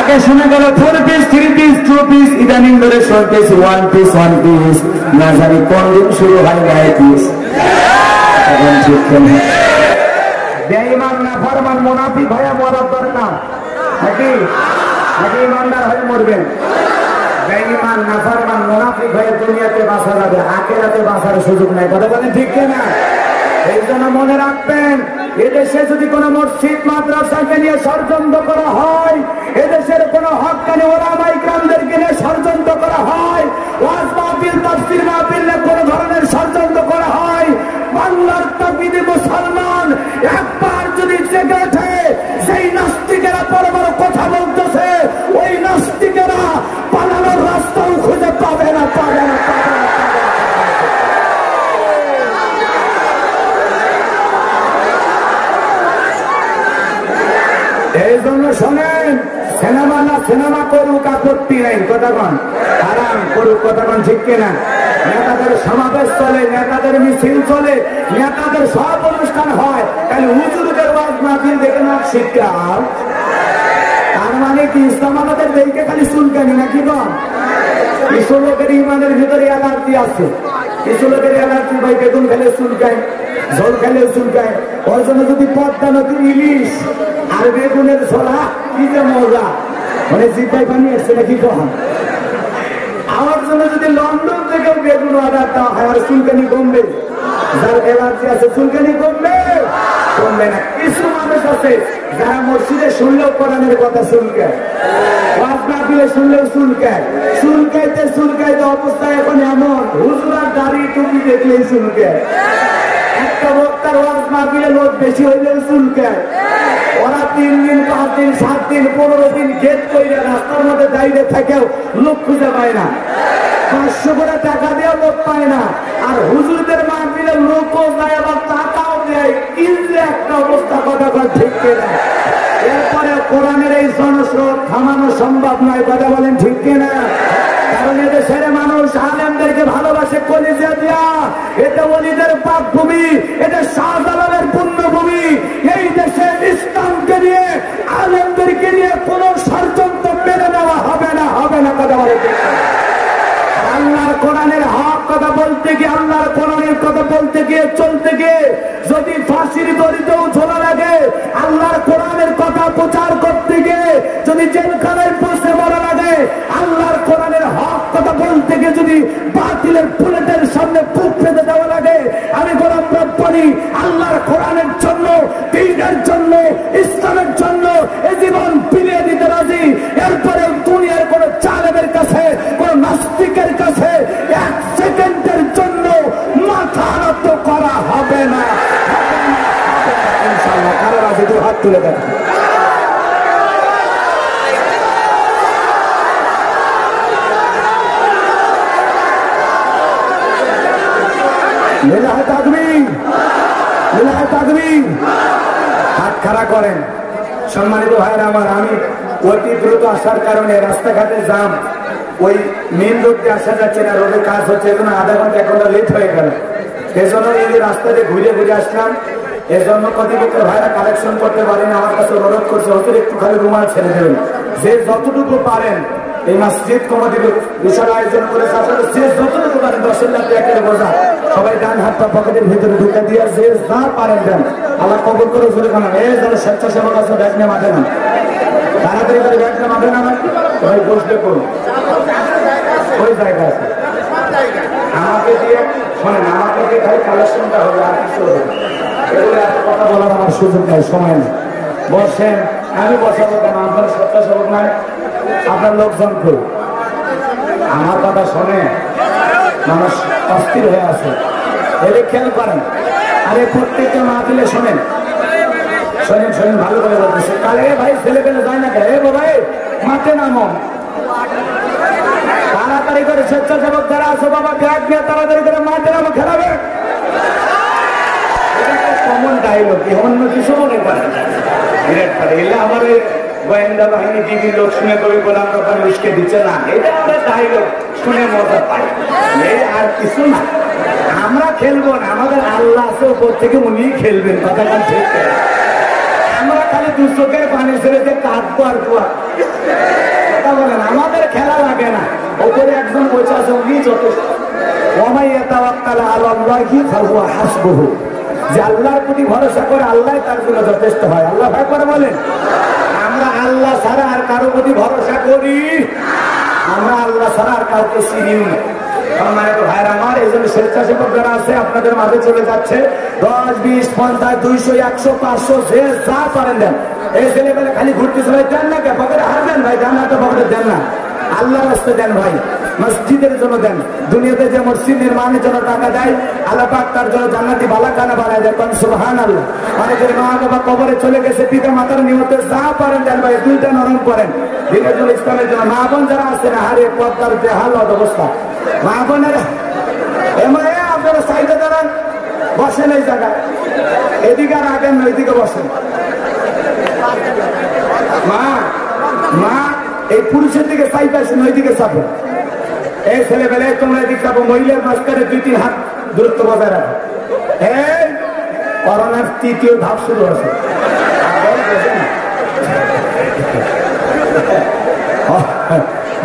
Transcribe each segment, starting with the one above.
আগে শোনা গেল 4 পিস 3 পিস 2 পিস, ইদানিং ধরে শুনতেছি 1 পিস 1 পিস, না জানি কোন দিন শুরু হয় 9 পিস। এখন ঠিক কেন বেঈমান না ফরমান মুনাফিক হয়ে মরার দরকার নাকি? নাকি ইমানদার হয়ে মরবেন? বেঈমান না ফরমান মুনাফিক হয়ে দুনিয়াতে বাঁচা যাবে, আখিরাতে বাঁচার সুযোগ নাই। কথা বলেন ঠিক কিনা? এই জন্য মনে রাখবেন, এদেশে যদি কোন মসজিদ মাদ্রাসাকে নিয়ে ষড়যন্ত্র করা হয়, এদেশের কোন হক্কানি ওলামা ইকরামদেরকে নিয়ে ষড়যন্ত্র করা হয়, ওয়াজ মাহফিল তাফসীর মাহফিল নিয়ে কোন ধরনের ষড়যন্ত্র করা হয়, বাংলার তাকবীরে মুসলমান একবার যদি জেগে ওঠে, সেই নাস্তিকেরা বড় বড় কথা বলতেছে, ওই নাস্তিকেরা পালানোর রাস্তাও খুঁজে পাবে না, পাবে না, পাবে না। এই জন্য শোনেন, সিনেমা না সিনেমা করুক আপত্তি নেই, কথা কন হারাম করুক, কথা কন ঠিক কিনা? নেতাদের সমাবেশ চলে, নেতাদের মিছিল চলে, নেতাদের সব অনুষ্ঠান হয়, তাহলে হুজুরদের ওয়াজ মাহফিল দেখে না শিক্ষা। তার মানে কি ইসলাম আমাদের দেখে খালি চুলকানি নাকি? কন কিছু লোকের ইমানের ভিতরে অ্যালার্জি আছে, কিছু লোকের অ্যালার্জি ভাই বেগুন খেলে চুলকায়, ঝোল খেলে চুলকায়। ওর জন্য যদি পদ্মা নদীর ইলিশ আর বেগুনের ছোলা কি যে মজা, মানে জিব্বাই পানি আসছে নাকি? কখন আমার জন্য যদি লন্ডন থেকে বেগুন অর্ডার দেওয়া হয়, আর চুলকানি কমবে? যার অ্যালার্জি আছে চুলকানি কমবে? কমবে না। কিছু মানুষ আছে যারা মসজিদে শুনলেও কোরআনের কথা চুলকায়, ওয়াজ মাহফিলে শুনলেও চুলকায়, চুলকাইতে চুলকাইতে অবস্থায় এখন এমন হুজুর আর দাড়ি টুপি দেখলেই চুলকায়। একটা বক্তার ওয়াজ মাহফিলে লোক বেশি হইলেও চুলকায়। ওরা 3 দিন 5 দিন 7 দিন 15 দিন গেট করে রাস্তার মধ্যে দাঁড়িয়ে থাকেও লোক খুঁজে পায় না, 500 করে টাকা দিয়ে লোক পায় না। আর হুজুরদের মাহফিলে লোকও যায়, আবার টাকাও দেয়, কিন্তু একটা অবস্থা, কথা ঠিক কিনা? এরপরে কোরআনের এই জনস্রোত থামানো সম্ভব নয়, কথা বলেন ঠিক কিনা? কারণ এদেশের মানুষ আলেমদেরকে ভালোবাসে কলিজা দিয়া, এটা ওলিদের পাক ভূমি, এটা শাহজালালের পুণ্যভূমি। এই দেশে ইসলামকে নিয়ে আলেমদেরকে নিয়ে কোন ষড়যন্ত্র মেনে নেওয়া হবে না, হবে না, কথা বলে। আল্লাহর কোরআনের হক কথা বলতে গিয়ে, আল্লাহর কোরআনের কথা বলতে গিয়ে, চলতে গিয়ে যদি ফাঁসির দড়িতেও ঝোলা লাগে, আল্লাহর কোরআনের কথা প্রচার করতে গিয়ে যদি জেলখানায় পৌঁছে মরা লাগে, আল্লাহর কোরআনের হক কথা বলতে গিয়ে যদি বাতিলের বুলেটের সামনে বুক পেতে দেওয়া লাগে, আমি গোলাম রব্বানী আল্লাহর কোরআনের জন্য, দ্বীনের জন্য, ইসলামের জন্য এই জীবন বিলিয়ে দিতে রাজি। এরপরে দুনিয়ার কোন জালেমের কাছে, কোন নাস্তিকের কাছে 1 সেকেন্ডের জন্য মাথা নত করা হবে না, ইনশাআল্লাহ। কারো রাজি তো হাত তুলে দেন। হাত খাড়া করেন। সম্মানিত ভাইরা আমার, আমি অতি দ্রুত আসার কারণে রাস্তাঘাটে জাম, ওই মেন রোড দিয়ে আসা যাচ্ছে না, রোডে কাজ হচ্ছে, এজন্য আধা ঘন্টা 1 ঘন্টা লেট হয়ে গেল। এজন্য এই রাস্তাতে ঘুরে ঘুরে আসলাম। এজন্য কর্তৃপক্ষ ভাইরা কালেকশন করতে পারেন, আমার কাছে অনুরোধ করছে হচ্ছে একটু খালি রুমাল ছেড়ে দেবেন, যে যতটুকু পারেন। এই মসজিদ কমিটির বিশাল আয়োজন করেছে, আসলে যে যতটুকু পারেন 10 লাখ টাকা বোঝা সবাই ডান হাতটা পকেটের ভিতরে ঢুকে দিয়ে যে যা পারেন দেন। আল্লাহ কবুল করে জোরে খানা। এই যারা স্বেচ্ছাসেবক আছে ব্যাগ নিয়ে মাঠে না, তাড়াতাড়ি করে ব্যাগ নিয়ে মাঠে না, সবাই বসলে করুন, ওই জায়গা আছে। আমাকে দিয়ে শোনেন, আমাকে দিয়ে খালি কালেকশনটা হবে, আর কিছু হবে এগুলো এত কথা বলার আমার সুযোগ নেই, সময় নেই। বসেন, আমি বসাবো কেন? আপনার স্বেচ্ছাসেবক নাই, আপনার লোকজন খুব আমার কথা শোনে, মানুষ অস্থির হয়ে আছে, এলে খেয়াল করেন। আরে প্রত্যেকটা মাহফিলে শোনেন, শোনেন শোনেন ভালো করে বলতেছে, কালে ভাই ছেলে পেলে যায় না, এ ভাই মাঠে নামো, তাড়াতাড়ি করে স্বেচ্ছাসেবক যারা আছে বাবা ব্যাগ নিয়ে তাড়াতাড়ি করে মাঠে নামো, খেলাবে। কমন ডায়লগ, অন্য কিছু মনে করেন এলে আমার গোয়েন্দা বাহিনী টিভি লোক শুনে কবি গোলাম রব্বানী উস্কে দিচ্ছে না, এটা আমরা ডায়লগ শুনে মজা পাই, এই আর কিছু না। আমরা খেলবো না, আমাদের আল্লাহ আছে উপর থেকে, উনি খেলবেন, কথা ঠিক। আমরা খালি 2 চোখের পানি ছেড়ে যে কাঁদবো আর কথা বলেন, আমাদের খেলা লাগে না। ওপরে একজন বসে আছে, উনি যথেষ্ট। ওমাইয়া তাওয়াক্কাল আলাল্লাহি ফাহুয়া হাসবুহু, যে আল্লাহর প্রতি ভরসা করে আল্লাহ তার জন্য যথেষ্ট হয়। আল্লাহ ভাই করে বলেন, আমরা আল্লাহ ছাড়া আর কারো প্রতি ভরসা করি? আমরা আল্লাহ ছাড়া আর কাউকে চিনি না। ভাইরা আমার, এই জন্য স্বেচ্ছাসেবক যারা আছে আপনাদের মাঝে চলে যাচ্ছে, 10, 20, 50, 200, 100, 500 যে যা করেন দেন। এই ছেলেবেলে খালি ঘুরতেছে ভাই, দেন না কে পকেটে হার দেন ভাই, দেন না তো পকেটে দেন না, আল্লাহর রাস্তায় দেন ভাই, মসজিদের জন্য দেন। দুনিয়াতে যে মসজিদ নির্মাণের জন্য টাকা দেয়, আল্লাহ পাক তার জন্য জান্নাতি বালাখানা বানায় দেয়। সুবহানাল্লাহ। অনেকের মা বাবা কবরে চলে গেছে, পিতা মাতার নিয়তে যা পারেন দেন ভাই, দুইটা নরম করেন দিনের জন্য, ইসলামের জন্য। মা বোন যারা আছে না, হারে পদ্মার যে হালত অবস্থা, মা বোনেরা আপনারা সাইডে দাঁড়ান, বসেন এই জায়গায়, এদিকে আর আগেন না, ওইদিকে বসেন। মা মা এই পুরুষের দিকে চাইতে আসেন, ওইদিকে চাপো। এই ছেলেবেলে তোমরা এদিকে চাপো, মহিলার মাঝখানে 2-3 হাত দূরত্ব বজায় রাখো। এই করোনার 3য় ধাপ শুরু আছে।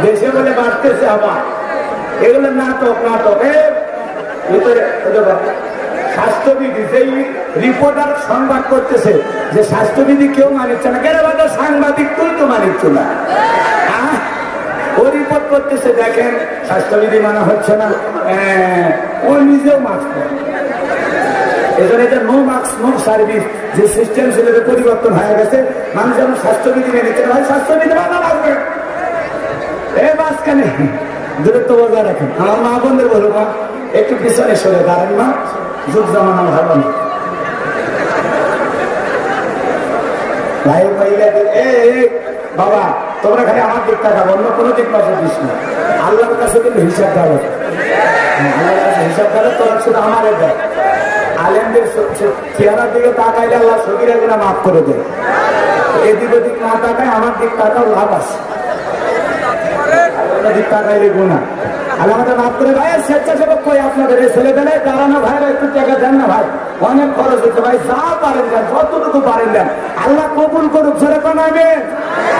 দেশে বলে বাড়তেছে আবার, এগুলো নাটক নাটক। স্বাস্থ্যবিধি যেই রিপোর্টার সংবাদ করতেছে যে স্বাস্থ্যবিধি কেউ মানিচ্ছে না, কেন বাদ সাংবাদিক তুই তো মানিচ্ছ না, ও রিপোর্ট করতেছে দেখেন স্বাস্থ্যবিধি মানা হচ্ছে না, ও নিজেও মাস্ক পরে। এই জন্য এটা নো মাস্ক নো সার্ভিস যে সিস্টেম ছিল পরিবর্তন হয়ে গেছে। মানুষ যেমন স্বাস্থ্যবিধি মেনে নিচ্ছে, ভাই স্বাস্থ্যবিধি মানা লাগবে। এই মাঝখানে দূরত্ব বজায় রাখেন। আমার মা বোনদের বলবো, মা একটু পিছনে সরে দাঁড়ান, মা যুগ জামানা ভালো না। ভাই মহিলাদের বাবা তোমরা খালি আমার দিক তাকাবো, অন্য কোনো দিক নজর দিস না। আল্লাহর কাছে কিন্তু হিসাব দেওয়া, আল্লাহর কাছে হিসাব দেওয়া তোমরা শুধু আমার দেয়। আলেমদের চেহারার দিকে তাকাইলে আল্লাহ সগীরা গুনাহ মাফ করে দেয়। এদিক ওদিক না তাকায়, আমার দিক তাকাও, লাভ আছে। দিক তাকাইলে গুনাহ, আল্লাহ আমাদের মাফ করে। ভাই স্বেচ্ছাসেবক কই আপনাদের? এই ছেলেবেলায় দাঁড়ানো ভাইরা একটু টাকা দেন না ভাই, অনেক খরচ হচ্ছে ভাই, যা পারেন দেন, যতটুকু পারেন দেন, আল্লাহ কবুল করুক। সেরকম নামে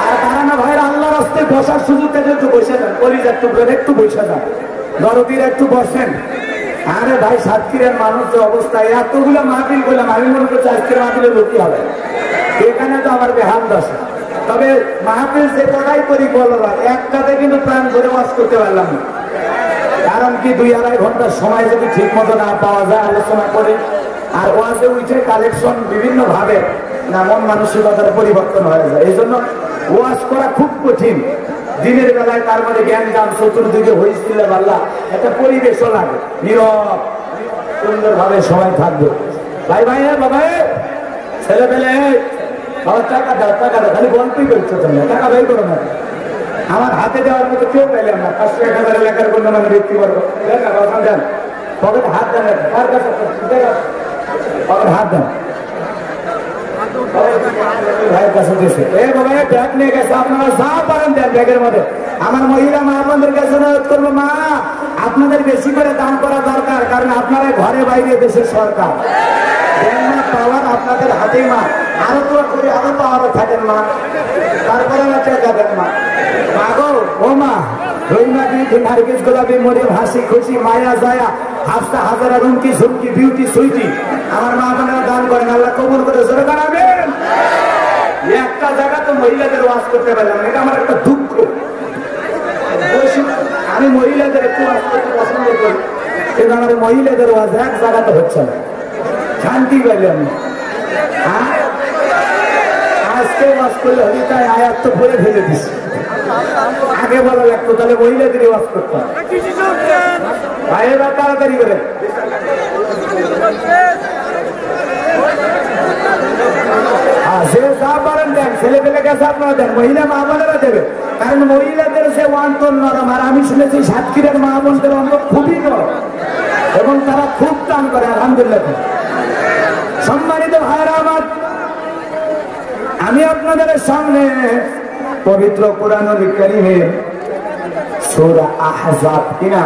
আর দাঁড়ানো ভাইরা আল্লাহ রাস্তায় বসার সুযোগ থেকে একটু বসে যান, পরিবার একটু বসে যান, দরদির একটু বসেন। আরে ভাই সাতক্ষীরের মানুষ যে অবস্থায়, এতগুলো মাহফিল করলাম, আমি মনে করছি আজকের মাহফিলে লোকই হবে, এখানে তো আমার বেহাল দশা। তবে মাহফিল যে কটাই করি বলবার, একটাতে কিন্তু প্রাণ ধরে ওয়াজ করতে পারলাম না। কারণ কি 2-2.5 ঘন্টার সময় যদি ঠিক মতো না পাওয়া যায় আলোচনা করে, আর ওয়াজে উঠে কালেকশন বিভিন্ন ভাবে না মন মানসিকতার পরিবর্তন হয়ে যায়। এই জন্য ওয়াজ করা খুব কঠিন। দিনের বেলায় তার মানে জ্ঞান গান চতুর্দিকে হয়েছিল, পারলা একটা পরিবেশও লাগে, নীরব সুন্দর ভাবে সবাই থাকবে। ভাই ভাই বাবা ছেলে পেলে বাবা টাকা দাও, টাকা দাও, খালি গল্পই করছো তোমরা, টাকা ব্যয় করো না। আমার হাতে দেওয়ার মতো কেউ পেলাম না। 500-1000 এলাকার গণ্যমান্য ব্যক্তি বর্গ দেন, পকেট হাত দেন, কার কাছে পকেট হাত দেন, ভাইয়ের কাছে দিয়েছে। এ বাবা ব্যাগ নিয়ে গেছে, আপনারা যা পারেন দেন ব্যাগের মধ্যে। আমার মহিলা মা বোনদের কাছে অনুরোধ করবো, মা আপনাদের বেশি করে দান করা দরকার, কারণ আপনারা ঘরে বাইরে দেশের সরকার, পাওয়ার আপনাদের হাতেই। মা আরো তো করে আরো পাওয়ারও থাকেন, মা তারপরে যাবেন। মা মা গো, ও মা রহিমা বিউটি, নার্গিস গোলাপি, মরিয়ম হাসি খুশি, মায়া জায়া, হাফসা হাজারা, রুমকি ঝুমকি, বিউটি সুইটি, আমার মা বোনেরা দান করেন, আল্লাহ কবুল করে জোরে বানাবেন। একটা জায়গা তো মহিলাদের ওয়াজ করতে পারলাম, এটা আমার একটা দুঃখ। আমি মহিলাদের একটু ওয়াজ করতে পছন্দ করি, কিন্তু আমার মহিলাদের ওয়াজ এক জায়গাতে হচ্ছে না, শান্তি পাইলাম। আজকে ওয়াজ করলে হলি তাই আয়াত তো পরে ফেলে দিচ্ছে, আগে বলা লাগতো, তাহলে মহিলাদের ওয়াজ করতাম। ভাইয়েরা তাড়াতাড়ি করে যে যা পারেন দেন, ছেলে পেলে গেছে আপনারা দেন, মহিলা মা বোনেরা দেবে, কারণ মহিলাদের সে অন্তর নরম। আর আমি শুনেছি সাতক্ষীরের মা বোনদের অন্তর খুবই নরম এবং তারা খুব দান করে, আলহামদুলিল্লাহ। সম্মানিত ভাইরা আমার, আমি আপনাদের সামনে পবিত্র কোরআনুল কারীমের সূরা আহজাব, কিনা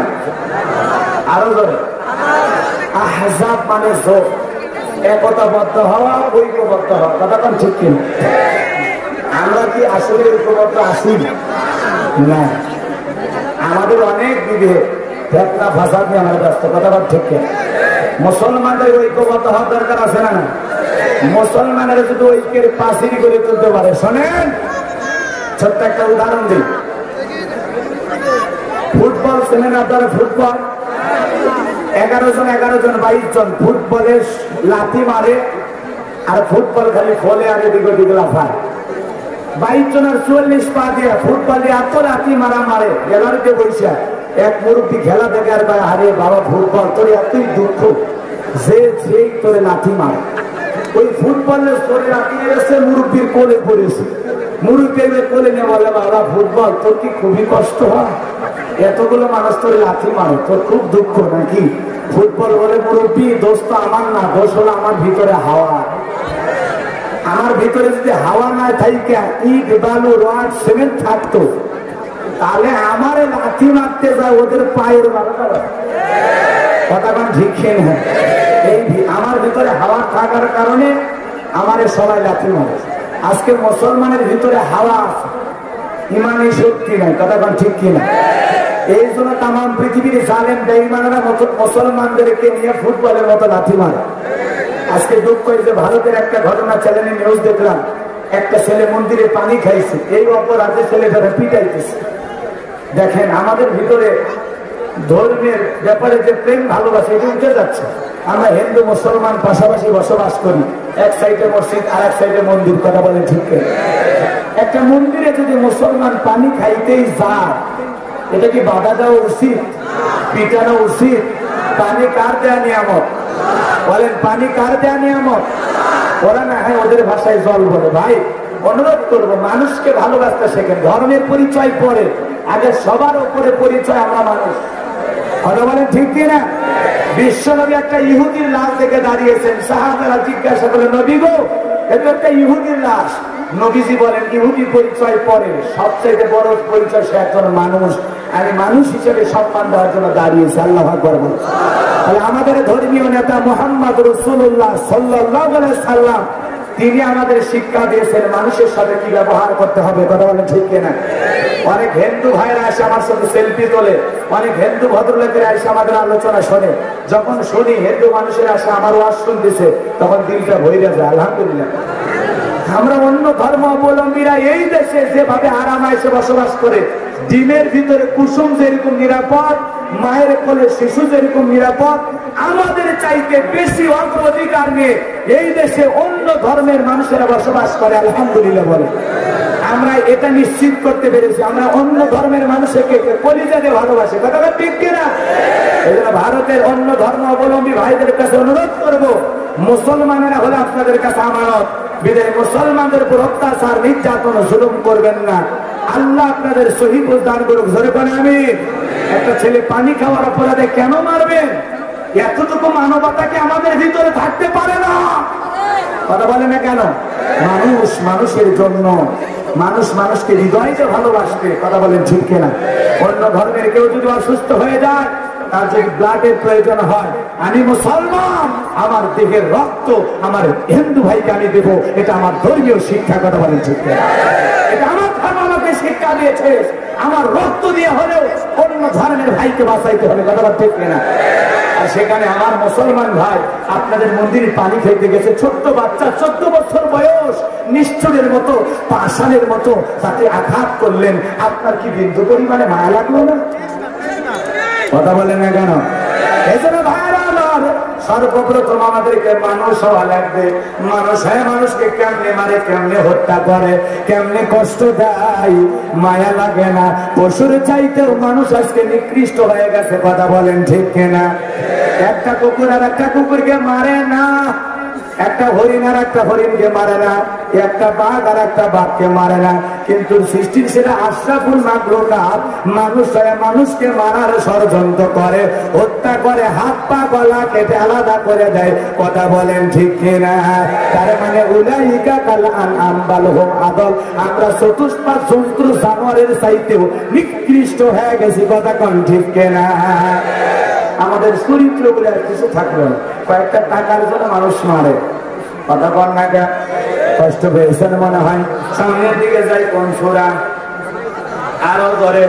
আরো জোরে, আহজাব মানে জোট, একতাবদ্ধ হওয়া, ঐক্যবদ্ধ হওয়া, কথা কোন ঠিক কিনা? আমরা কি আসলে ঐক্যবদ্ধ আছি না? আমাদের অনেক বিভেদ ফেতনা ফাসাদ নিয়ে আমরা ব্যস্ত, কথা বল ঠিক না? মুসলমানদের ঐক্যবদ্ধ হওয়ার দরকার আছে না? মুসলমানেরা যদি ঐক্যের পাঁচিল করে তুলতে পারে, শোনেন ছোট্ট একটা উদাহরণ দিই। ফুটবল চেনেন আপনারা? ফুটবল 11 জন 22 জন ফুটবলে লাথি মারে, আর ফুটবল খালি ফলে আর এদিকে ওদিকে লাফায়। 22 জনের 44 পা দিয়ে ফুটবল দিয়ে এত লাথি মারা মারে, গ্যালারিতে বসে এক মুরব্বী খেলা দেখে আর ভাই, আরে বাবা ফুটবল তোর এতই দুঃখ যে সেই তোরে লাথি মারে। ওই ফুটবলের তোরে লাথি মেরেছে, মুরব্বীর কোলে পড়েছে, মুরব্বীর কোলে নিয়ে বলে বাবা ফুটবল তোর কি খুবই কষ্ট হয়? এতগুলো মানুষ তোর লাথি মারে, তোর খুব দুঃখ নাকি? ফুটবল বলে মুরব্বী দোষ তো আমার না, দোষ হলো আমার ভিতরে হাওয়া। আমার ভিতরে যদি হাওয়া না থাকে, ইট বালু রড সিমেন্ট থাকতো, তাহলে আমার লাথি মারতে যায় ওদের পায়ের কথা কোন ঠিক না? এই আমার ভিতরে হাওয়া থাকার কারণে আমার সবাই লাথি মারে। আজকে মুসলমানের ভিতরে হাওয়া আছে, ইমানি শক্তি নাই, কথা কোন ঠিক কিনা? এই জন্য তাম পৃথিবীর জালেম বেঈমানেরা মুসলমানদেরকে নিয়ে ফুটবলের মতো লাথি মারে। আজকে দুঃখ হয়েছে, ভারতের একটা ঘটনা চ্যানেলে নিউজ দেখলাম, একটা ছেলে মন্দিরে পানি খাইছে, এই অপরাধে ছেলেটারা পিটাইতেছে। দেখেন আমাদের ভিতরে ধর্মের ব্যাপারে যে প্রেম ভালোবাসা এটা উঠে যাচ্ছে। আমরা হিন্দু মুসলমান পাশাপাশি বসবাস করি, এক সাইডে মসজিদ আর এক সাইডে মন্দির, কথা বলে ঠিক। একটা মন্দিরে যদি মুসলমান পানি খাইতেই যায়, এটা কি বাধা দেওয়া উচিত? পিটানো উচিত? পানি কার দেয়া নিয়ামত? বলেন পানি কার দেয়া নিয়ামত? ওরা না হয় ওদের ভাষায় জল বলে। ভাই অনুরোধ করবো, মানুষকে ভালোবাসতে শেখেন। ধর্মের পরিচয় পরে, আগে সবার উপরে পরিচয় আমরা মানুষ, কথা বলেন ঠিক কিনা? বিশ্বনবী একটা ইহুদির লাশ দেখে দাঁড়িয়েছেন, সাহাবারা জিজ্ঞাসা করলেন নবী গো এটা একটা ইহুদির লাশ। নবীজি বলেন ইহুদি পরিচয় পরে, সবচেয়ে বড় পরিচয় সে একজন মানুষ, আমি মানুষ হিসেবে সম্মান দেওয়ার জন্য দাঁড়িয়েছি। আল্লাহু আকবার বলুন। তাহলে আমাদের ধর্মীয় নেতা মুহাম্মদ রাসূলুল্লাহ সাল্লাল্লাহু আলাইহি সাল্লাম, তিনি আমাদের শিক্ষা দিয়েছেন মানুষের সাথে কি ব্যবহার করতে হবে, কথা বলেন ঠিক কিনা? অনেক হিন্দু ভাইরা এসে আমার সাথে সেলফি তোলে, অনেক হিন্দু ভদ্রলোকেরা এসে আমাদের আলোচনা শোনে। যখন শুনি হিন্দু মানুষের আসে আমার ওয়াজ শুনতেছে, তখন দিলটা ভরে যায়। আলহামদুলিল্লাহ, আমরা অন্য ধর্ম অবলম্বীরা এই দেশে যেভাবে আরামায়েশে বসবাস করে, ডিমের ভিতরে কুসুম যেরকম নিরাপদ, মায়ের কোলে শিশু যেরকম নিরাপদ, আমাদের চাইতে বেশি অগ্রাধিকার নিয়ে এই দেশে অন্য ধর্মের মানুষেরা বসবাস করে। আলহামদুলিল্লাহ বলে আমরা এটা নিশ্চিত করতে পেরেছি, আমরা অন্য ধর্মের মানুষকে কলিজাতে ভালোবাসি, কথা ঠিক কিনা? এই জন্য ভারতের অন্য ধর্ম অবলম্বী ভাইদের কাছে অনুরোধ করবো, মুসলমানেরা হলে আপনাদের কাছে আমানত, বিদায় মুসলমানদের উপর অত্যাচার নির্যাতন জুলুম করবেন না। আল্লাহ আপনাদের সহি বুঝ দান করুক, জোরে বলেন আমিন। একটা ছেলে পানি খাওয়ার অপরাধে কেন মারবেন? এতটুকু মানবতা কি আমাদের ভিতরে থাকতে পারে না? কথা বলে না কেন? মানুষ মানুষের জন্য, মানুষ মানুষকে হৃদয়তে ভালোবাসবে, কথা বলেন ঠিক কিনা? অন্য ধর্মের কেউ যদি অসুস্থ হয়ে যায়, তার যদি ব্লাডের প্রয়োজন হয়, আমি মুসলমান, আমার দেহের রক্ত আমার হিন্দু ভাইকে আমি দেবো, এটা আমার ধর্মীয় শিক্ষা, কথা বলেন ঠিক কিনা? এটা আমার ধর্ম আমাকে শিক্ষা দিয়েছে, আমার রক্ত দিয়ে হলেও অন্য ধর্মের ভাইকে বাঁচাইতে হবে, কথা বলেন ঠিক কিনা? আর সেখানে আমার মুসলমান ভাই আপনাদের মন্দিরে পানি খেতে গেছে, ছোট্ট বাচ্চা 14 বছর বয়স, নিষ্ঠুরের মতো পাষাণের মতো তাকে আঘাত করলেন, আপনার কি বিন্দু পরিমাণে মায়া লাগলো না? কথা বলেন না কেন? এই জন্য ভাইরা আমার, সর্বপ্রথম আমাদেরকে মানুষ হওয়া লাগবে। মানুষ হয় মানুষকে কেমনে মারে, কেমনে হত্যা করে, কেমনে কষ্ট দেয়, মায়া লাগে না। পশুর চাইতেও মানুষ আজকে নিকৃষ্ট হয়ে গেছে, কথা বলেন ঠিক কিনা? একটা কুকুর আর একটা কুকুরকে মারে না, একটা হরিণ আর একটা হরিণকে মারে না, একটা বাঘ আর একটা বাঘকে মারে না, কিন্তু সৃষ্টির সেটা আশরাফুল মাখলুকাত মানুষ মানুষকে মারার ষড়যন্ত্র করে, হত্যা করে, হাত পা গলা কেটে আলাদা করে দেয়, কথা বলেন ঠিক কিনা? তার মানে উলাইকা কাল আনআম বাল হুম আদল, আমরা চতুষ্পাদ জন্তু জানোয়ারের চাইতেও নিকৃষ্ট হয়ে গেছি, কথা কোন ঠিক কিনা? আমাদের চরিত্র বলে আর কিছু থাকলো না, কয়েকটা টাকার জন্য মানুষ মারে, কথা কন না কেন? কষ্ট পেয়েছেন মনে হয়। সামনের দিকে যাই, কোন সূরা? আরো ধরে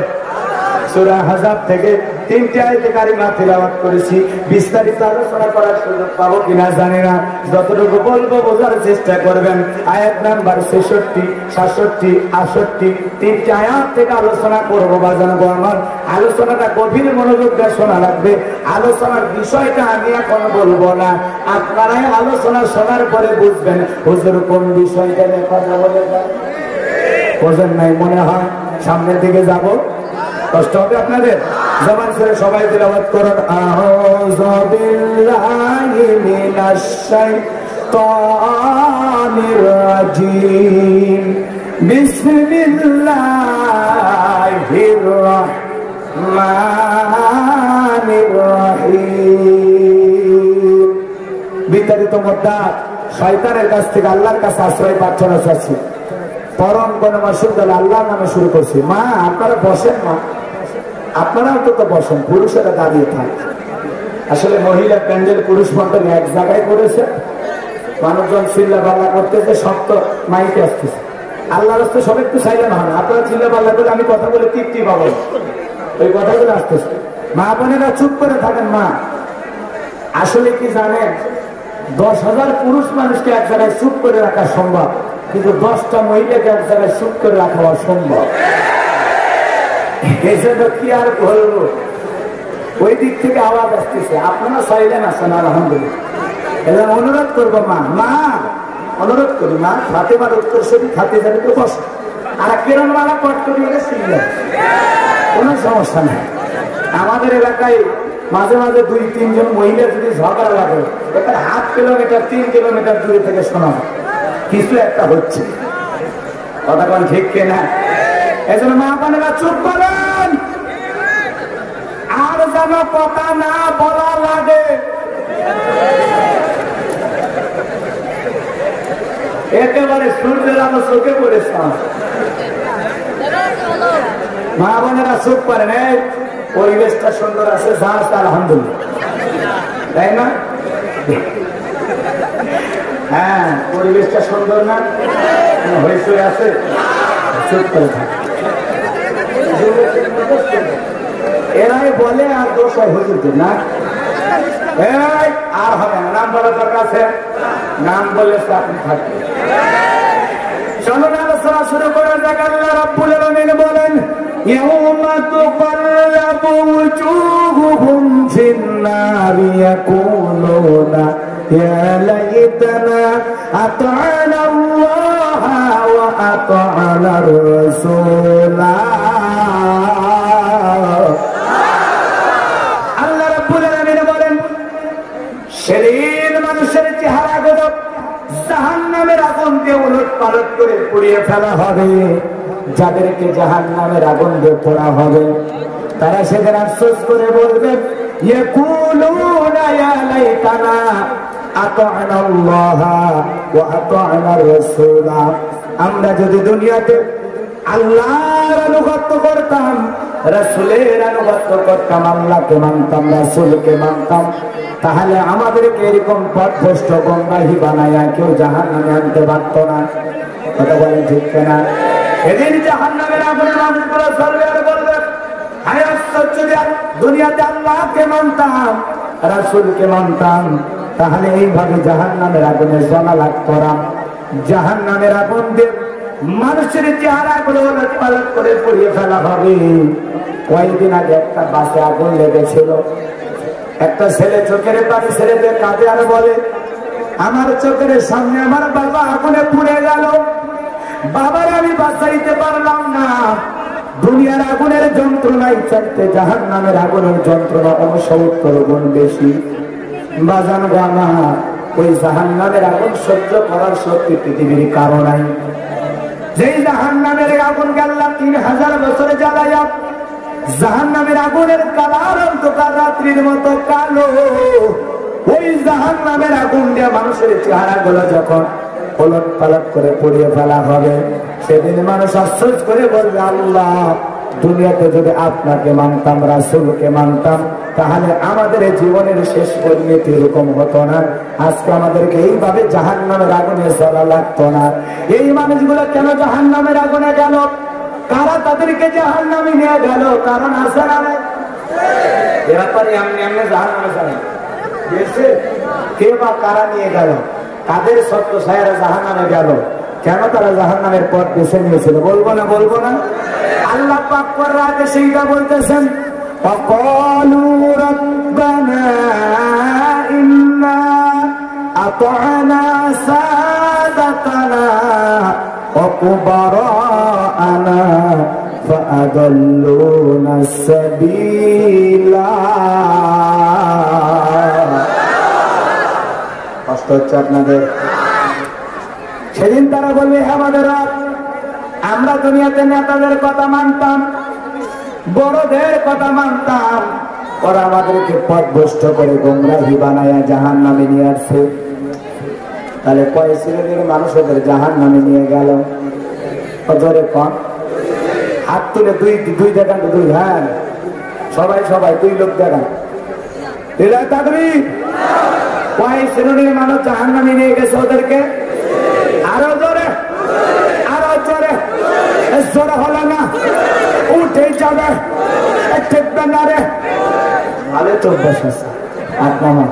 সূরা আহজাব থেকে 3টি আয়াতে কারিমা তিলাওয়াত করেছি। বিস্তারিত আলোচনা করার সুযোগ পাবো কিনা জানি না, যতটুকু বলবো বোঝার চেষ্টা করবেন। আয়াত নাম্বার 66, 67, 68 3টি আয়াত থেকে আলোচনা করবো। বাজানো আমার আলোচনাটা গভীর মনোযোগ দিয়ে শোনা লাগবে। আলোচনার বিষয়টা আমি এখন বলবো না, আপনারাই আলোচনা শোনার পরে বুঝবেন হুজুর কোন বিষয়টা নিয়ে কথা বলে। বোঝেন নাই মনে হয়। সামনের দিকে যাব, কষ্ট হবে আপনাদের। জবান ছেড়ে সবাই তিলাওয়াত করুন। আউযু বিল্লাহি মিনাশ শাইতানির রাজিম। বিসমিল্লাহির রাহমানির রহিম। বিতাড়িত মুদ্রা শয়তানের কাছ থেকে আল্লাহর কাছে আশ্রয় প্রার্থনা চাচ্ছি। পরম কোন মাসুদ আল্লাহর নামে শুরু করছি। মা আপনারা বসেন, মা আপনারাও তো বসেন, পুরুষেরা দাঁড়িয়ে থাকে। আসলে মহিলা প্যান্ডেল পুরুষ মন্ডল এক জায়গায় করেছে, মানুষজন চিল্লা পাল্লা করতেছে, সব তো মাইকে আসতেছে। আল্লাহ রাস্তায় সব একটু সাইলেন্ট হন। আপনারা চিল্লা পাল্লা করে আমি কথা বলে তৃপ্তি পাবো, ওই কথাগুলো আসতেছে। মা বোনেরা চুপ করে থাকেন। মা আসলে কি জানেন, 10,000 পুরুষ মানুষকে এক জায়গায় চুপ করে রাখা সম্ভব, কিন্তু 10টা মহিলাকে এক জায়গায় চুপ করে রাখা অসম্ভব। এই জন্য কি আর বলবো, ওই দিক থেকে আওয়াজ আসতেছে, আপনারা চাইলেন আসেন আলহামদুলিল্লাহ। এবার অনুরোধ করবো, মা মা অনুরোধ করি, মা ফাতেমার উত্তর শরী খাতে যাবে তো বসে, আর কেরম মালা পট করি শিখলেন, কোনো সমস্যা নেই। আমাদের এলাকায় মাঝে মাঝে 2-3 জন মহিলা যদি ঝগড়া লাগে, এটা 1/2 কিলোমিটার 3 কিলোমিটার দূরে থেকে শোনা হয় কিছু একটা হচ্ছে। কথা কোন ঠিক কিনা? এজন্য মা বোনেরা চুপ করেন, আর যেন কথা না বলা লাগে। একেবারে সূর্যের আলো চোখে পড়েছে। মা বোনেরা চুপ করেন। এই পরিবেশটা সুন্দর আছে, যা আছে আলহামদুলিল্লাহ, তাই না? হ্যাঁ, পরিবেশটা সুন্দর না? হইচই আছে, চুপ করে থাকে। এরাই বলে আর দোষ হয় হুজুরদের না। আর হবে না, নাম বলার দরকার আছে, নাম বলেছে আপনি থাকবেন। চলুন আলোচনা শুরু করার যাক। আল্লাহ রাব্বুল আলামিন বলেন, ইয়াউমা তুকাল্লাবু ওয়ুজুহুহুম ফিন-নারি ইয়াকুলুনা ইয়া লাইতানা আতা'না আল্লাহা ওয়া আতা'না আর-রাসূলা। আল্লাহ রাব্বুল আলামিন বলেন, সেদিন মানুষের চেহারাগুলো জাহান্নামের আগুন দিয়ে উলট পালট করে পুড়িয়ে ফেলা হবে। যাদেরকে জাহান্নামের আগুন দিয়ে পোড়া হবে, তারা সেদিন আফসোস করে বলবে, ইয়াকুলুনা ইয়া লাইতানা আতা'না আল্লাহা ওয়া আতা'না আর-রাসূলা। আমরা যদি দুনিয়াতে আল্লাহর আনুগত্য করতাম, রাসূলের আনুগত্য করতাম, আল্লাহকে মানতাম, রাসূলকে মানতাম, তাহলে আমাদেরকে এরকম পথভ্রষ্ট গোমরাহি বানায়া কেউ জাহান্নামে আনতে পারত না। কথা বলেন ঠিক কিনা? এদিন জাহান্নামের আগুনে মানুষগুলো চলবে আর বলবে, হায় আশ্চর্য, দুনিয়াতে আল্লাহকে মানতাম, রাসূলকে মানতাম, তাহলে এইভাবে জাহান্নামের আগুনে জ্বলা লাগতো না। জাহান্নামের আগুন দিয়ে মানুষের চেহারাগুলো উলট পালট করে পুড়িয়ে ফেলা হবে। কয়েকদিন আগে একটা বাসে আগুন লেগেছিল, একটা ছেলে চোখের পানি ছেড়ে দিয়ে কাঁদে আর বলে, আমার চোখের সামনে আমার বাবা আগুনে পুড়ে গেল, বাবার আমি বাঁচাইতে পারলাম না। দুনিয়ার আগুনের যন্ত্রণায় চাইতে জাহান্নামের আগুনের যন্ত্রণা 69 গুণ বেশি। বাজান গানা, ওই জাহান্নামের আগুন সহ্য করার শক্তি পৃথিবীর কারো নাই। যেই জাহান্নামের আগুনকে আল্লাহ 3000 বছরে জ্বালাইয়া জাহান্নামের আগুনের কালার অন্ধকার রাত্রির মতো কালো, ওই জাহান্নামের আগুন দিয়ে মানুষের চেহারাগুলো যখন ওলট পালট করে পুড়িয়ে ফেলা হবে, সেদিন মানুষ আফসোস করে বলবে, আল্লাহ দুনিয়াতে যদি আপনাকে মানতাম, রাসূলকে মানতাম, তাহলে আমাদের জীবনের শেষ পরিণতি এরকম হতো না। আজকে আমাদেরকে এইভাবে জাহান্নামের আগুনে জ্বলা লাগতো না। এই মানুষগুলো কেন জাহান্নামের আগুনে গেল? কারা তাদেরকে জাহান্নামে নিয়ে গেল? কারণ আছে না ব্যাপারে এমনি এমনি জাহান্নামে যাবে গেছে কে বা কারা নিয়ে গেল? কাদের সত্য সাহেরা জাহান্নামে গেল? কেন তারা জাহান্নামের পথ বেছে নিয়েছিল? বলবো না বলবো না? আল্লাহ পাক কোরআনে সেইটা বলতেছেন, ফাকালু রাব্বানা ইন্না আতা'না সাদাতানা ওয়া কুবারা'না ফাআদাল্লুনা সাবিলা। কষ্ট হচ্ছে আপনাদের? সেদিন তারা বলবে, হে আমাদের রব, আমরা দুনিয়াতে নেতাদের কথা মানতাম, বড়দের কথা মানতাম, ওরা আমাদেরকে পথভ্রষ্ট করে গোমরাহি বানায়া জাহান্নামে নিয়ে আসছে। তাহলে কয় শ্রেণীর মানুষ ওদের জাহান্নামে নিয়ে গেল? জোরে কম হাত তুলে দুই দেখান, দুই। হ্যাঁ সবাই সবাই দুই লোক দেখান। কয় শ্রেণীর মানুষ জাহান্নামে নিয়ে গেছে ওদেরকে? আরো জোরে, আরো জোরে। জোরে হলো না, উঠে যাবে। ভালো তো অভ্যাস আছে। 8 নম্বর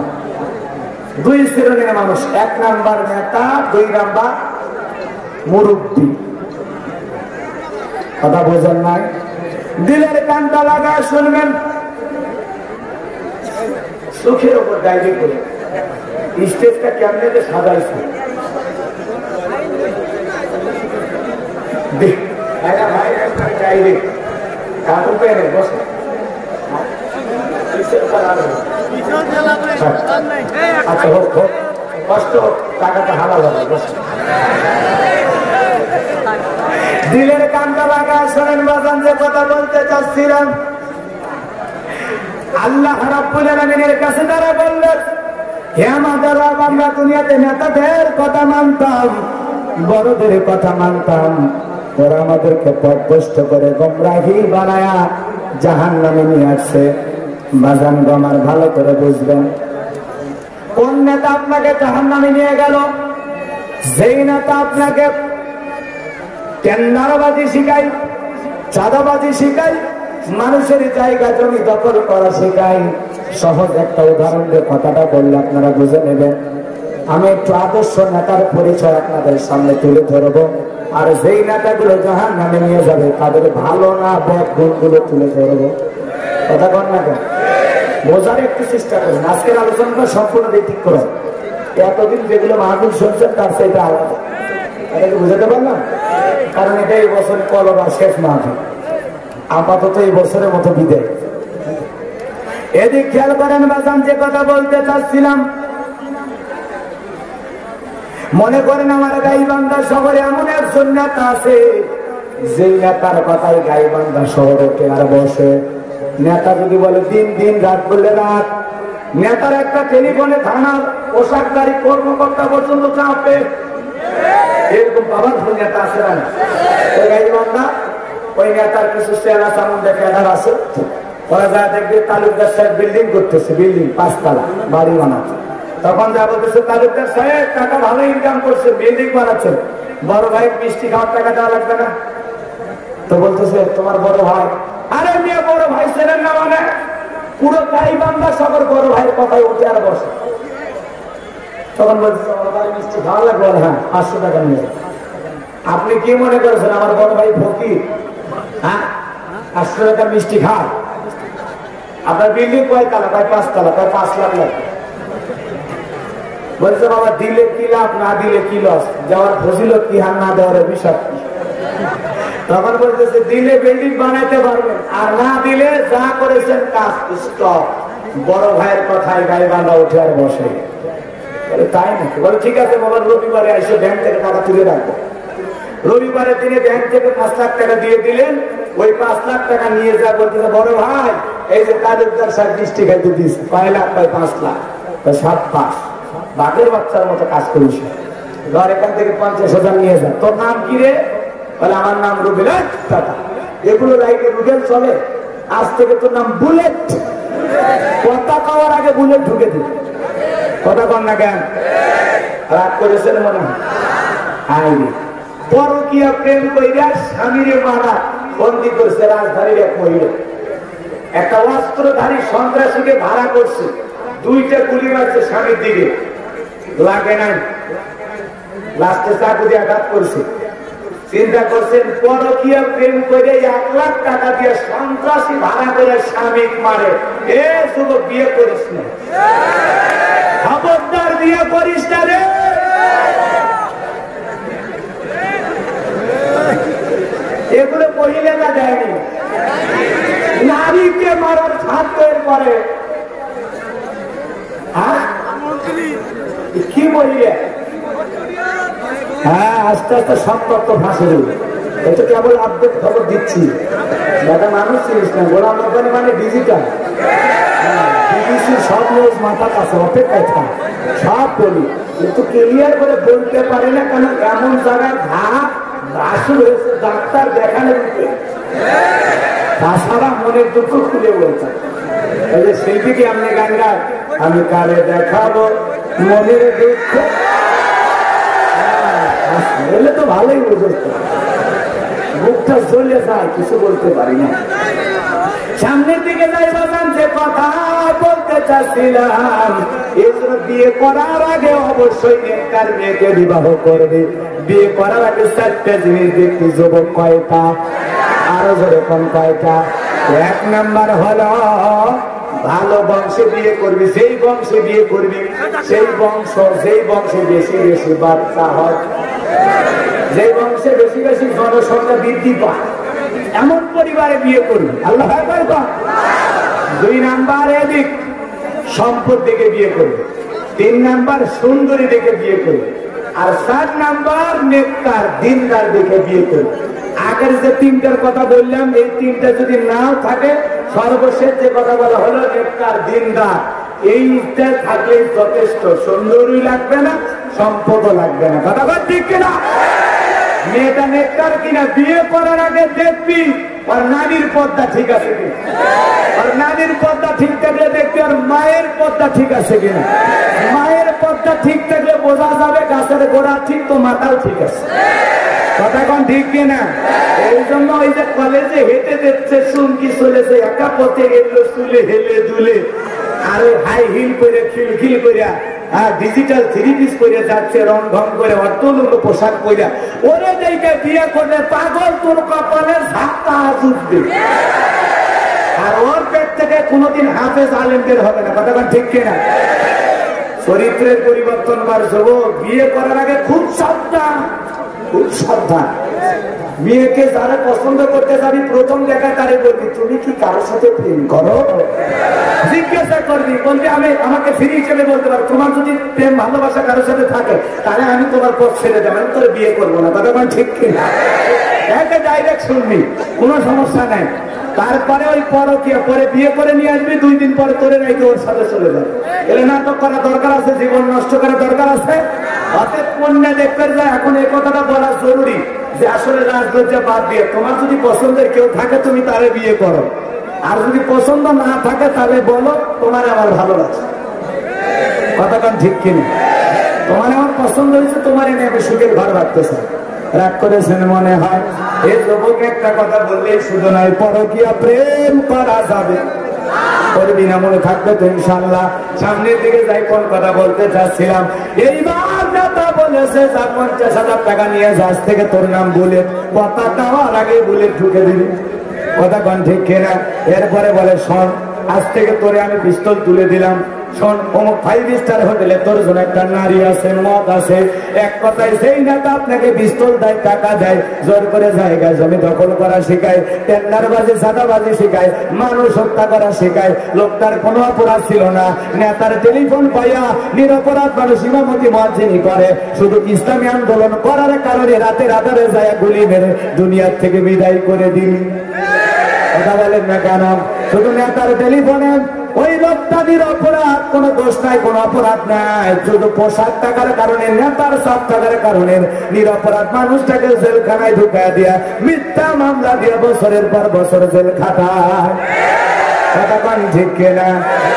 দুই শ্রেণীর মানুষ, 1 নাম্বার নেতা, 2 নাম্বার মুরব্বী। কথা বোঝেন নাই? দিলের কানটা লাগা শুনবেন। সুখের উপর ডাইরি করে স্টেজটা কেমনে যে সাজাইছে, আচ্ছা হোক হোক, কষ্ট হোক, টাকাটা হালাল হবে। দিলের কানটা লাগা শোনেন বাজান, যে কথা বলতে চাচ্ছিলাম। আল্লাহ রাব্বুল আলামিনের কাছে তারা বললেন, হে আমাদের রব, আমরা দুনিয়াতে নেতাদের কথা মানতাম, বড়দের কথা মানতাম, ওরা আমাদেরকে পথভ্রষ্ট করে গোমরাহি বানায়া জাহান্নামে নিয়ে আসছে। বাজান আমার ভালো করে বুঝবেন, কোন নেতা আপনাকে জাহান্নামে নিয়ে গেল? যেই নেতা আপনাকে টেন্ডারবাজি শিখাই, চাঁদাবাজি শিখাই, মানুষের জায়গা জমি দখল করা শেখাই। সহজ একটা উদাহরণ দিয়ে কথাটা বললে আপনারা বুঝে নেবেন। আমি একটু আদর্শ নেতার পরিচয় আপনাদের সামনে তুলে ধরবো, আর যেই নেতাগুলো জাহান্নামে নিয়ে যাবে তাদের ভালো না বদ গুণগুলো তুলে ধরবো। কথা কন না কেন? বোঝার একটু চেষ্টা করুন। আজকের আলোচনাটা সম্পূর্ণ ঠিক করুন। এতদিন যেগুলো মাহফিল শুনছেন তার সেটা আলাদা, এটাকে বুঝাতে পারলাম? কারণ এটা এই বছর কলবা শেষ মাহফিল, আপাতত এই বছরের মতো বিদায়। এদিক খেয়াল করেন বাজান, যে কথা বলতে চাচ্ছিলাম। মনে করেন আমার গাইবান্ধা শহরে এমন একজন নেতা আছে, যে নেতার কথাই গাইবান্ধা শহর ওঠে আর বসে। নেতা যদি বলে দিন দিন, রাত বললে রাত। নেতার একটা টেলিফোনে থানার পোশাকধারী কর্মকর্তা পর্যন্ত চাপে। এরকম পাওয়ারফুল নেতা আছে না? ওই গাইবান্ধা ওই নেতার কিছু চেলা চামুন দেখার আছে। ওরা যা দেখবে তালুকদার সাহেব বিল্ডিং করতেছে, বিল্ডিং 5 তলা বাড়ি বানাচ্ছে। তখন যা বলতেছে, তালুকদার সাহেব টাকা ভালো ইনকাম করছে, বিল্ডিং বানাচ্ছে, বড় ভাই মিষ্টি খাওয়ার টাকা দেওয়া লাগবে না? তো বলতেছে তোমার বড় ভাই, আরে মেয়ে বড় ভাই ছিলেন না মানে? পুরো গাইবান্ধা শহর বড় ভাইয়ের কথায় উঠে আর বসে। তখন বলতেছে বড় ভাই মিষ্টি খাওয়া লাগবে? হ্যাঁ 500 টাকা নিয়ে। আপনি কি মনে করেছেন আমার বড় ভাই ফকির? হ্যাঁ 500 টাকা মিষ্টি খায়? আপনার বিল্ডিং কয় তালা? কয় 5 তলা, কয় 5 লাখ লাগবে। বলছে বাবা দিলে কি লাভ, না দিলে কি লস, যাওয়ার ফজিলত কি হার না দেওয়ার অভিশাপ কি? তখন বলতেছে দিলে বিল্ডিং বানাইতে পারবেন, আর না দিলে যা করেছেন কাজ স্টপ। বড় ভাইয়ের কথায় গাইবান্ধা উঠে আর বসে। বলে তাই নাকি? বলে ঠিক আছে বাবা, রবিবারে এসে ব্যাংক থেকে টাকা তুলে রাখবো। রবিবারে তিনি ব্যাংক থেকে 5 লাখ টাকা দিয়ে দিলেন। ওই 5 লাখ টাকা নিয়ে যা বলতেছে, বড় ভাই এই যে তালুকদার সাহেব মিষ্টি খাইতে দিচ্ছে, 5 লাখ পাই 5 লাখ, 7-5 বাঘের বাচ্চার মতো কাজ করিস। ধর এখান থেকে 50,000 নিয়ে যা। তোর নাম কি রে? বলে আমার নাম রবিল। টাকা এগুলো লাইটে রুডেল চলে। আজ থেকে তোর নাম বুলেট। কথা খাওয়ার আগে বুলেট ঢুকে দিল। কথা কন না কেন? রাগ করেছেন মনে হয়? পরকীয়া প্রেম কইরা স্বামীরে মারা বন্দী করছে রাজধানীর এক মহিলা। একটা অস্ত্রধারী সন্ত্রাসীকে ভাড়া করছে, 2টা গুলি মারছে স্বামীর দিকে, লাগে নাই, লাস্টে চাকু দিয়ে আঘাত করছে। চিন্তা করছেন পরকীয়া প্রেম করে 1 লাখ টাকা দিয়ে সন্ত্রাসী ভাড়া করে স্বামী মারে। এ যুবক বিয়ে করিস না, খবরদার বিয়ে করিস না রে। এগুলো মহিলারা দেয়নি, নারীকে মারার ছাত্রের পরে কি বলিয়ে? হ্যাঁ, আস্তে আস্তে সব তত্ত্ব ফাঁসে দেবে। এটা কেবল আপডেট খবর দিচ্ছি, দাদা মানুষ চিনিস না। গোলাম রব্বানী মানে ডিজিটাল, বিবিসির সব নিউজ মাথা কাছে অপেক্ষায় থাক, সব বলি, কিন্তু ক্লিয়ার করে বলতে পারে না কেন? এমন জায়গায় ঘাট আসল হয়েছে ডাক্তার দেখানোর উপরে, তাছাড়া মনের দুঃখ খুলে বলছে। এই যে শিল্পীকে আপনি গান গান, আমি কারে দেখাবো মনের দুঃখ, বললে তো ভালোই বুঝতো, মুখটা চলে যায়, কিছু বলতে পারি না। সামনের দিকে যাই বাজান, যে কথা বলতে চাচ্ছিলাম, এজন্য বিয়ে করার আগে অবশ্যই নেককার মেয়েকে বিবাহ করবে। বিয়ে করার আগে 4টা জিনিস দেখতে, যুবক কয়টা? আরো যেরকম কয়টা? 1 নাম্বার হলো ভালো বংশে বিয়ে করবি। যেই বংশে বিয়ে করবি সেই বংশে বেশি বেশি বাচ্চা হয়, যে বংশে বেশি বেশি জনসংখ্যা বৃদ্ধি পায়, এমন পরিবারে বিয়ে করবি। আল্লাহ 2 নাম্বার এদিক সম্পদ দেখে বিয়ে করবে। 3 নাম্বার সুন্দরী দেখে বিয়ে করবে। আর 4 নাম্বার নেককার দিনদার দেখে বিয়ে করবে। আগের যে 3টার কথা বললাম, এই 3টা যদি নাও থাকে, সর্বশেষ যে কথা বলা হলো নেককার দিনদার, এইটা থাকলেই যথেষ্ট। সুন্দরী লাগবে না, সম্পদও লাগবে না। কথা বল ঠিক কিনা? মেয়েটা নেককার কিনা বিয়ে করার আগে দেখবি আর নারীর পর্দা ঠিক আছে কিনা। আর নারীর পর্দা ঠিক থাকলে দেখবি আর মায়ের পর্দা ঠিক আছে কিনা। মায়ের পর্দা ঠিক থাকলে বোঝা যাবে গাছের গোড়া ঠিক তো মাথাও ঠিক আছে। কথা কোন ঠিক কিনা? এই জন্য ওই যে কলেজে হেঁটে দেখছে, চুমকি চলেছে, একা পথে গেলো চুলে হেলে দুলে, আর ওই হাই হিল করে খিলখিল করিয়া ডিজিটাল 3 পিস করে যাচ্ছে, রং ঢং করে অর্থলুক পোশাক পরিয়া, ওরে দেখে বিয়ে করলে পাগল তোর কপালে ঝাপটা উঠবে। আর ওর পেট থেকে কোনোদিন হাফেজ আলেমদের হবে না। কথা ঠিক কিনা? চরিত্রের পরিবর্তন করছে। ও বিয়ে করার আগে খুব সাবধান, খুব সাবধান। মেয়েকে যারা পছন্দ করতে যাবি, প্রথম দেখা তারে বলবি তুমি কি কারোর সাথে প্রেম করো? জিজ্ঞাসা করবি, বলবি আমাকে ফ্রি হিসেবে বলতে পারো, তোমার যদি প্রেম ভালোবাসা কারোর সাথে থাকে তাহলে আমি তোমার পথ ছেড়ে দেবো, আমি তোর বিয়ে করবো না। কথা ঠিক কিনা? একে ডাইরেক্ট শুনবি, কোনো সমস্যা নাই। তারপরে ওই পরকীয়া পরে বিয়ে করে নিয়ে আসবি, 2 দিন পরে তোরে নাকি ওর সাথে চলে যাবে। এলে নাটক করা দরকার আছে, জীবন নষ্ট করা দরকার আছে। অতএব কন্যা দেখতে যায়। এখন এই কথাটা বলা জরুরি যে আসলে রাজলজ্জা বাদ দিয়ে তোমার যদি পছন্দের কেউ থাকে তুমি তারে বিয়ে করো, আর যদি পছন্দ না থাকে তাহলে বলো তোমার আমার ভালো লাগছে। কথাটা ঠিক কিনা? তোমার আমার পছন্দ হয়েছে, তোমার এনে আমি সুখের ঘর রাখতে চাই। রাগ করেছেন মনে হয়? এই যুবক একটা কথা বললেই শুধু নয়, পরকীয়া প্রেম করা যাবে, করবি না মনে থাকবে তো ইনশাল্লাহ। সামনের দিকে যাই, কোন কথা বলতে চাচ্ছিলাম, এইবার নেতা বলেছে যা 50,000 টাকা নিয়ে যাস থেকে তোর নাম বুলেট, কথা দেওয়ার আগে বুলেট ঢুকে দিবি। কথা কোন ঠিক কিনা? এরপরে বলে শোন, আজ থেকে তোরে আমি পিস্তল তুলে দিলাম, শোন অমুক 5 স্টার হোটেলে তোর জন্য একটা নারী আছে, মদ আছে। এক কথায় সেই নেতা আপনাকে পিস্তল দেয়, টাকা দেয়, জোর করে জায়গা জমি দখল করা শেখায়, টেন্ডারবাজি সাদাবাজি শেখায়, মানুষ হত্যা করা শেখায়। লোকটার কোনো অপরাধ ছিল না, নেতার টেলিফোন পাইয়া নিরপরাধ মানুষ ইমামতি মুয়াজ্জিনি করে, শুধু ইসলামী আন্দোলন করার কারণে রাতের আধারে যায় গুলি মেরে দুনিয়ার থেকে বিদায় করে দিন। কথা বলেন না কেন? শুধু নেতার টেলিফোনে ওই লোকটা নিরপরাধ, কোনো দোষ নাই, কোনো অপরাধ নাই, শুধু পোশাক টাকার কারণে, নেতার সব টাকার কারণে নিরপরাধ মানুষটাকে জেলখানায় ঢুকায় দিয়া মিথ্যা মামলা দিয়ে বছরের পর বছর জেল খাটায়। কথা কন ঠিক কিনা?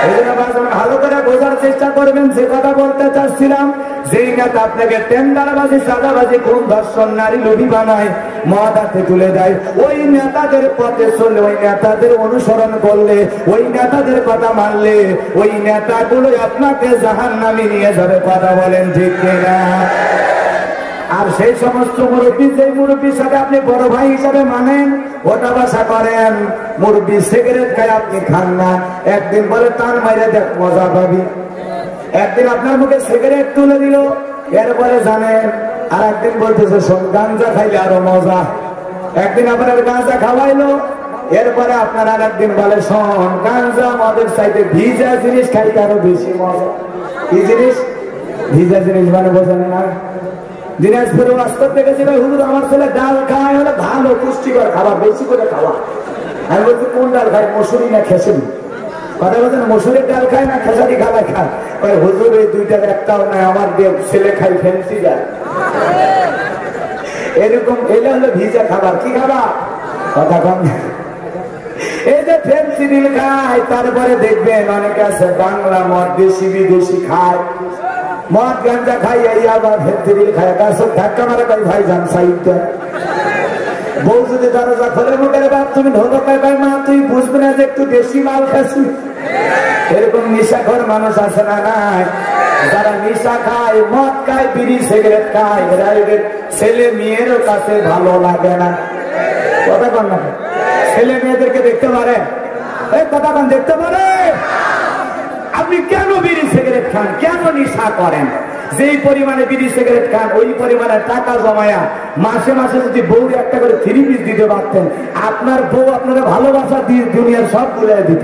এই জন্য ভালো করে বোঝার চেষ্টা করবেন। যে কথা বলতে চাচ্ছিলাম, যেই নেতা আপনাকে টেন্ডারবাজি, চাঁদাবাজি, খুন, ধর্ষণ, নারী লোভী বানায়, মদ হাতে তুলে দেয়, ওই নেতাদের পথে চললে, ওই নেতাদের অনুসরণ করলে, ওই নেতাদের কথা মানলে, ওই নেতাগুলো আপনাকে জাহান্নামে নিয়ে যাবে। কথা বলেন ঠিক কিনা? আর সেই সমস্ত মুরব্বী, যে মুরব্বীর সাথে আপনি বড় ভাই হিসাবে মানেন, ওটা বাসা করেন, মুরব্বী সিগারেট খায়, আপনি খান না, একদিন বলে টান মাইরে দেখ মজা পাবি, একদিন আপনার মুখে সিগারেট তুলে দিল, এরপরে জানেন, আর একদিন বলতেছে শোন গাঞ্জা খাইলে আরো মজা, একদিন আপনার গাঁজা খাওয়াইলো, এরপরে আপনার আর একদিন বলে শোন গাঞ্জা মদের চাইতে ভিজা জিনিস খাইতে আরো বেশি মজা। কি জিনিস? ভিজা জিনিস মানে বোঝেন না? দিনাজপুরে বাস্তব দেখেছিল, হুজুর আমার ছেলে ডাল খায়, হলে ভালো পুষ্টিকর খাবার, বেশি করে খাওয়া। আমি বলছি কোন ডাল খায়, মসুরি না খেসারি? কথা বলছেন, মসুরের ডাল খায় না খেসারি খাবার খায়? হুজুর এই দুইটার একটাও নাই, আমার ছেলে খাই ফেন্সি ডাল। এরকম এলে হলো ভিজা খাবার। কি খাবার? কথা কম। এই যে ফেন্সি ডিল খায়, তারপরে দেখবেন অনেকে আছে বাংলা মদ দেশি বিদেশি খায়, মদ গাঞ্জা খাই, এই আবার ফেন্সিডিল খায়, তার সব ধাক্কা মারা কই ভাই যান সাইডটা। বউ যদি দরজা খোলে মুখের বাপ তুমি ঢোলকায় পাই, মা তুই বুঝবে না যে একটু বেশি মাল খাসি। এরকম নেশাখোর মানুষ আছে না নাই? যারা নেশা খায়, মদ খায়, বিড়ি সিগারেট খায়, এরা ছেলে মেয়েরও কাছে ভালো লাগে না। কথা কন না? ছেলে মেয়েদেরকে দেখতে পারে? এই কথা কন, দেখতে পারে? আপনি কেন বিড়ি সিগারেট খান, কেন নেশা করেন? যেই পরিমাণে বিড়ি সিগারেট খান, ওই পরিমাণে টাকা জমায়া মাসে মাসে যদি বউর একটা করে 3 পিস দিতে পারতেন, আপনার বউ আপনারা ভালোবাসা দিয়ে দুনিয়ার সব ভুলে দিত।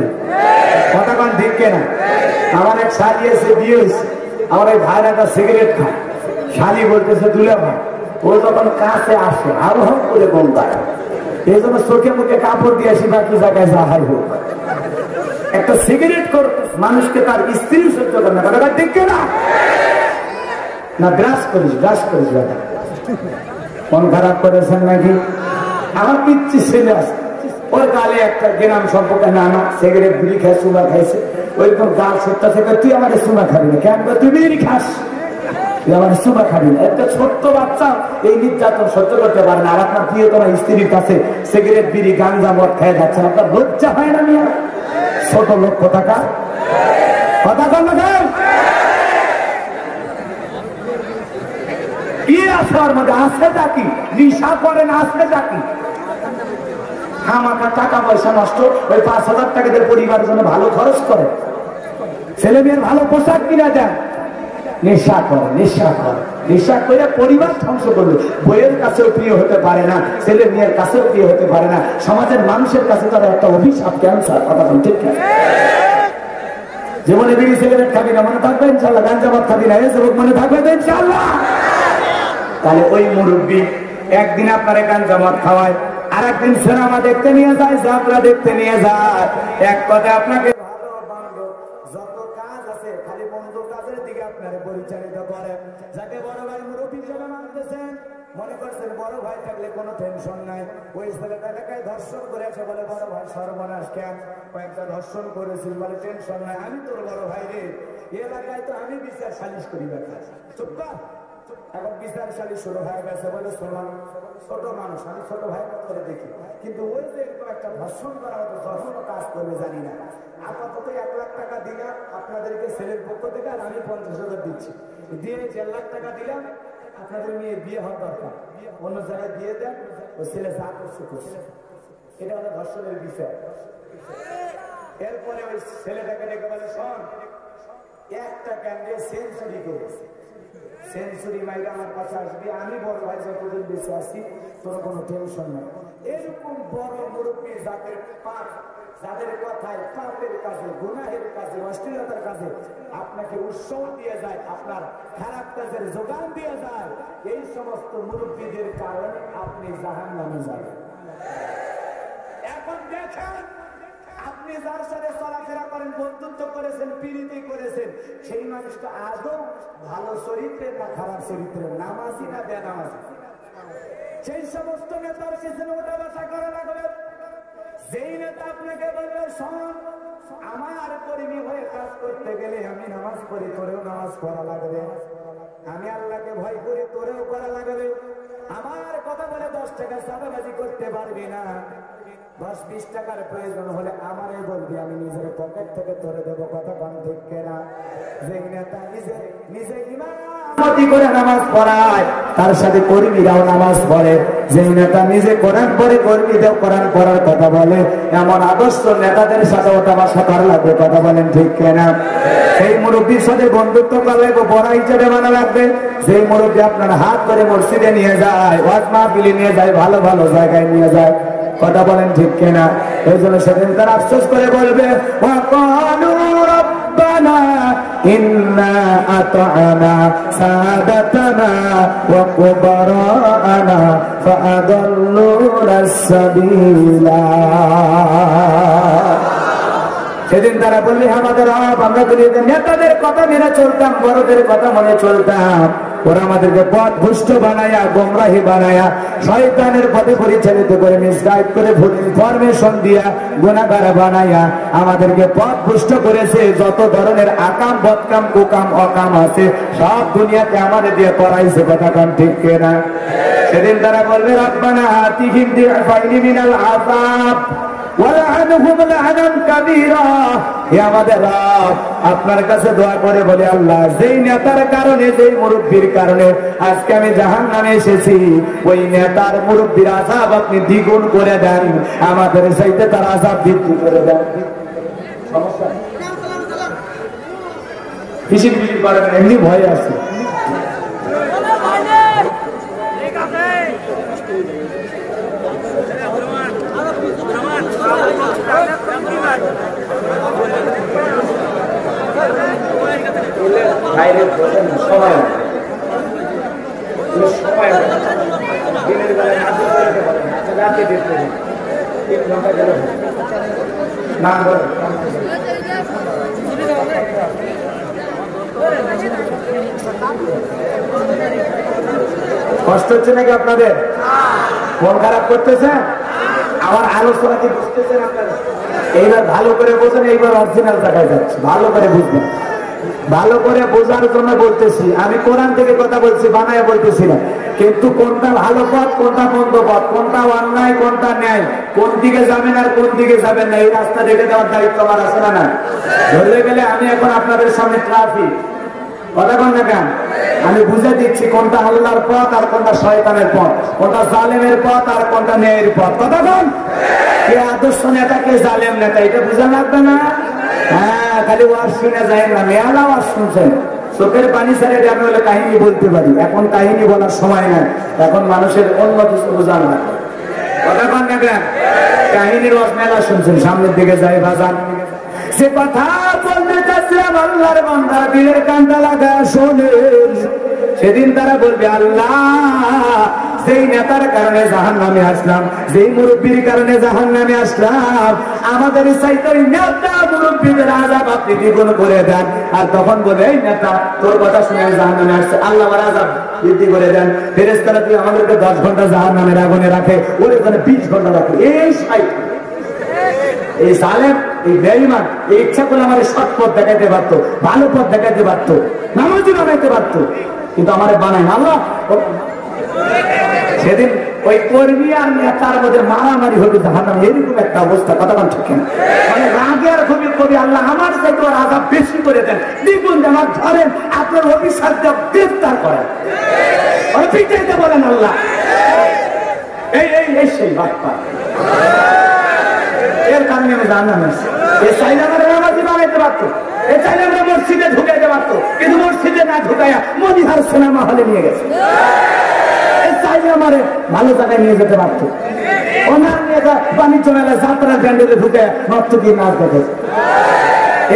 কথা কন ঠিক কিনা? আমার এক শালি এসে বিয়ে হয়েছে, আমার এই ভাইয়ের একটা সিগারেট খায়, শালি বলতেছে দুলা ভাই, ও যখন কাছে আসে আরো হোক করে গম পায়, এই জন্য চোখে মুখে কাপড় দিয়ে আসি, বাকি জায়গায় যাহাই হোক। একটা সিগারেট কর মানুষকে তার স্ত্রী সহ্য করে না। কথা ঠিক না? না ব্রাশ করিস, ব্রাশ করিস। দাদা মন খারাপ করেছেন নাকি? আমার পিচ্ছি ছেলে আছে, ওর গালে একটা গ্রাম সম্পর্কে নানা সিগারেট বিড়ি খায়, সুমা খাইছে, ওইরকম গাল সত্তা থেকে তুই আমাদের সুমা খাবি না কেন? তুই বিড়ি খাস, তুই আমার সুমা খাবি না। একটা ছোট্ট বাচ্চা এই নির্যাতন সহ্য করতে পারে না, আর আপনার প্রিয় তোমার স্ত্রীর কাছে সিগারেট বিড়ি গাঞ্জা মদ খেয়ে যাচ্ছেন, আপনার লজ্জা হয় না? মিয়া ছোট লোক কোথাকার। কথা কন না? কি আছে ওর মধ্যে? আছে নাকি? নেশা করেন, আসলে নাকি? আমাকে টাকা পয়সা নষ্ট, ওই 5,000 টাকা দিয়ে পরিবারের জন্য ভালো খরচ করে, ছেলে মেয়ের ভালো পোশাক কিনা দেন, নেশা করে, নেশা করে, নেশা করে পরিবার ধ্বংস করলো। বইয়ের কাছেও প্রিয় হতে পারে না, ছেলে মেয়ের কাছেও প্রিয় হতে পারে না, সমাজের মানুষের কাছে তারা একটা অভিশাপ, ক্যান্সার। কথা ঠিক না? জীবনে বিড়ি সিগারেট খাবি না, মনে থাকবে ইনশাল্লাহ। গাঞ্জা মদ খাবি না, এ যুবক মনে থাকবে তো ইনশাল্লাহ। তাহলে ওই মুরব্বী একদিন আপনার গাঞ্জা মদ খাওয়ায়, আর একদিন সিনেমা দেখতে নিয়ে যায়, যাত্রা দেখতে নিয়ে যায়, এক কথা আপনাকে যত কাজ আছে খালি বন্ধু কাজের দিকে আপনারা পরিচালিত করেন। যাকে বড় ভাই মুরব্বী হিসেবে মানতেছেন, মনে করছেন বড় ভাই থাকলে কোনো টেনশন নাই, ওই ছেলেটা এলাকায় ধর্ষণ করেছে বলে বড় ভাই সর্বনাশ, কেন কয়েকটা ধর্ষণ করেছিল বলে টেনশন নাই, আমি তোর বড় ভাই রে, এলাকায় তো আমি বিচার সালিশ করি ব্যাপার। চুপ কর। এখন বিচার সালিশ শুরু হয়ে গেছে বলে শোনান, ছোট মানুষ, আমি ছোট ভাই করে দেখি, কিন্তু ওই যে এরকম একটা ধর্ষণ করা হতো, যখনও কাজ করবে জানি না, আপাতত 1 লাখ টাকা দিলাম আপনাদেরকে ছেলের পক্ষ থেকে, আর আমি 50,000 দিচ্ছি, দিয়ে 1.5 লাখ টাকা দিলাম, আপনাদের মেয়ে বিয়ে হওয়ার দরকার, অন্য জায়গায় দিয়ে দেন, ওই ছেলে যা করছে করছে। এটা হলো ধর্ষণের বিষয়। এরপরে ওই ছেলেটাকে ডেকে বলে শোন, একটা ক্যান্ডিডেট সেঞ্চুরি করেছে, সেঞ্চুরি মাইরে আমার কাছে আসবি, আমি বড় ভাই যতদিন বেঁচে আসি, তোর কোনো টেনশন নেই। এরকম বড় মুরব্বী যাদের কথায় পাপের কাজে, গুনাহের কাজে, অশ্লীলতার কাজে আপনাকে উৎসাহ দিয়ে যায়, আপনার খারাপ কাজের যোগান দিয়ে যায়, এই সমস্ত মুরব্বীদের কারণে আপনি জাহান্নামে যাবেন। এখন দেখেন আপনি যার সাথে চলাফেরা করেন, বন্ধুত্ব করেছেন, প্রীতি করেছেন, সেই মানুষটা আদৌ ভালো চরিত্রের না খারাপ চরিত্রের, নামাজি না বেনামাজি? সেই সমস্ত নেতার পিছনে ওটা বাসা করা লাগবে। যেই নেতা আপনাকে বলবে শোন, আমার কর্মী হয়ে কাজ করতে গেলে আমি নামাজ পড়ি, তোরেও নামাজ পড়া লাগবে, আমি আল্লাহকে ভয় করি, তোরেও করা লাগবে, আমার কথা বলে 10 টাকা চাঁদাবাজি করতে পারবি না, 10-20 টাকার প্রয়োজন হলে আমারই বলবি, আমি নিজের পকেট থেকে তোরে দেবো। কথা কন ঠিক কিনা? যে নেতা নিজে ইমামতি করে নামাজ পড়ায়, তার সাথে কর্মীরাও নামাজ পড়ে। যে নেতা নিজে কোরআন পড়ে, কর্মীদেরও কোরআন পড়ার কথা বলে, এমন আদর্শ নেতাদের সাথে ওটা বাসা করা লাগবে। কথা বলেন ঠিক কিনা? সেই মুরব্বীর সাথে বন্ধুত্ব করলে বড় হিসেবে মানা লাগবে। যে মুরব্বী আপনার হাত করে মসজিদে নিয়ে যায়, ওয়াজ মাহফিলে নিয়ে যায়, ভালো ভালো জায়গায় নিয়ে যায়। কথা বলেন ঠিক কিনা? এই জন্য সেদিন তারা আফসোস করে বলবে, ওয়াকালু রাব্বানা ইন্না আতা'না সাদাতানা ওয়া কুবারানা ফাআদাল্লুনা সাবিলা। সেদিন তারা বললে, আমাদের রব, আমরা দুনিয়াতে নেতাদের কথা মেনে চলতাম, বড়দের কথা মনে চলতাম, ওরা আমাদেরকে পথ ভ্রষ্ট বানায়া, গোমরাহি বানায়া, শয়তানের পথে পরিচালিত করে, মিসগাইড করে, ভুল ইনফরমেশন দিয়া, গুনাহগার বানায়া আমাদেরকে পথ ভ্রষ্ট করেছে। যত ধরনের আকাম, বদকাম, কুকাম, অকাম আছে সব দুনিয়াতে আমাদের দিয়ে করাইছে। কথা কন ঠিক কিনা? সেদিন তারা বলবে, রব্বানা আতিহিম দি'ফাইনি মিনাল আযাব ওয়ালআনহুম লা'নান কাবীরা। হে আমাদের রব, আপনার কাছে দোয়া করে বলি, আল্লাহ, যেই নেতার কারণে, যেই মুরব্বির কারণে আজকে আমি জাহান্নামে এসেছি, ওই নেতার মুরব্বির আযাব আপনি দ্বিগুণ করে দেন, আমাদের চাইতে তার আযাব বৃদ্ধি করে দেন। সমস্যা কিসির বিক্রি করেন, এমনি ভয় আছে। সময় দিনের বেলায় রাতে দেখতে না কষ্ট হচ্ছে নাকি আপনাদের? মন খারাপ করতেছে? আমার আলোচনা কি বুঝতেছেন আপনারা? এইবার ভালো করে বোঝেন, এইবার অরিজিনাল জায়গায় যাচ্ছে, ভালো করে বুঝবেন। ভালো করে বোঝার জন্য বলতেছি, আমি কোরআন থেকে কথা বলছি, বানায় বলতেছি না। কিন্তু কোনটা ভালো পথ, কোনটা মন্দ পথ, কোনটা অন্যায়, কোনটা ন্যায়, কোন দিকে যাবেন আর কোন দিকে যাবেন না, এই রাস্তা দেখে দেওয়ার দায়িত্ব আমার আছে না? না ধরলে গেলে আমি এখন আপনাদের সামনে ট্রাফিক। কথা কন না কেন? আমি বুঝে দিচ্ছি কোনটা আল্লাহর পথ আর কোনটা শয়তানের পথ, কোনটা জালেমের পথ আর কোনটা ন্যায়ের পথ। কথা কন? কে আদর্শ নেতা, কে জালেম নেতা, এটা বুঝা লাগবে না? হ্যাঁ, খালি ওয়াজ শুনে যায় না, মেলা ওয়াজ শুনছেন, চোখের পানি ছেড়ে আমি হলে কাহিনী বলতে পারি। এখন কাহিনী বলার সময় নাই, এখন মানুষের অন্য কিছু বোঝা না। কথা কন না কেন? কাহিনীর ওয়াজ মেলা শুনছেন, সামনের দিকে যাই বাজান। সে কথা বলতে চাচ্ছিলাম, আল্লাহর বান্দা দিলের কান্ডা লাগা শোনেন। সেদিন তারা বলবে, আল্লাহ, যেই নেতার কারণে জাহান্নামে আসলাম, যেই মুরব্বীর কারণে জাহান্নামে আসলাম, আমাদের চাইতে ওই নেতা মুরব্বীদের আযাব আপনি দ্বিগুণ করে দেন। আর তখন বলে, এই নেতা, তোর কথা শুনে জাহান্নামে আসছে, আল্লাহ আমার আযাব বৃদ্ধি করে দেন। ফেরেশতারা তুই আমাদেরকে 10 ঘন্টা জাহান্নামের আগুনে রাখে, ওর এখানে 20 ঘন্টা রাখে। এই জালেম, এই বেঈমান, এই ইচ্ছা করলে আমার সৎ পথ দেখাইতে পারতো, ভালো পথ দেখাইতে পারতো, নামাজি বানাইতে পারতো, কিন্তু আমার বানায় না। আল্লাহ, সেদিন ওই কর্মী আর নেতার মধ্যে মারামারি হবে জাহান্নামে, এরকম একটা অবস্থা। কথা বল ঠিক না? মানে রাগে আর খুবই কবি, আল্লাহ আমার চাইতে ওর আযাব বেশি করে দেন, দ্বিগুণ দেন, আর ধরেন আপনার অভিশাপ দিয়ে গ্রেফতার করেন, ওরা পিটাইতে বলেন আল্লাহ। এই এই এই সেই বাপ্পা, এর কারণে আমি জাহান্নামে আসছি। এ চাইলে আমার নামাজি বানাইতে পারতো, এ চাইলে আমরা মসজিদে ঢুকাইতে পারতো, কিন্তু মসজিদে না ঢুকাইয়া মদিহার সিনেমা হলে নিয়ে গেছে। চাইলে আমারে ভালো জায়গায় নিয়ে যেতে পারতো, ওনার বাণিজ্য মেলায় যাত্রার ব্যান্ডেলে ঢুকে নর্ত দিয়ে নাচ দেখে।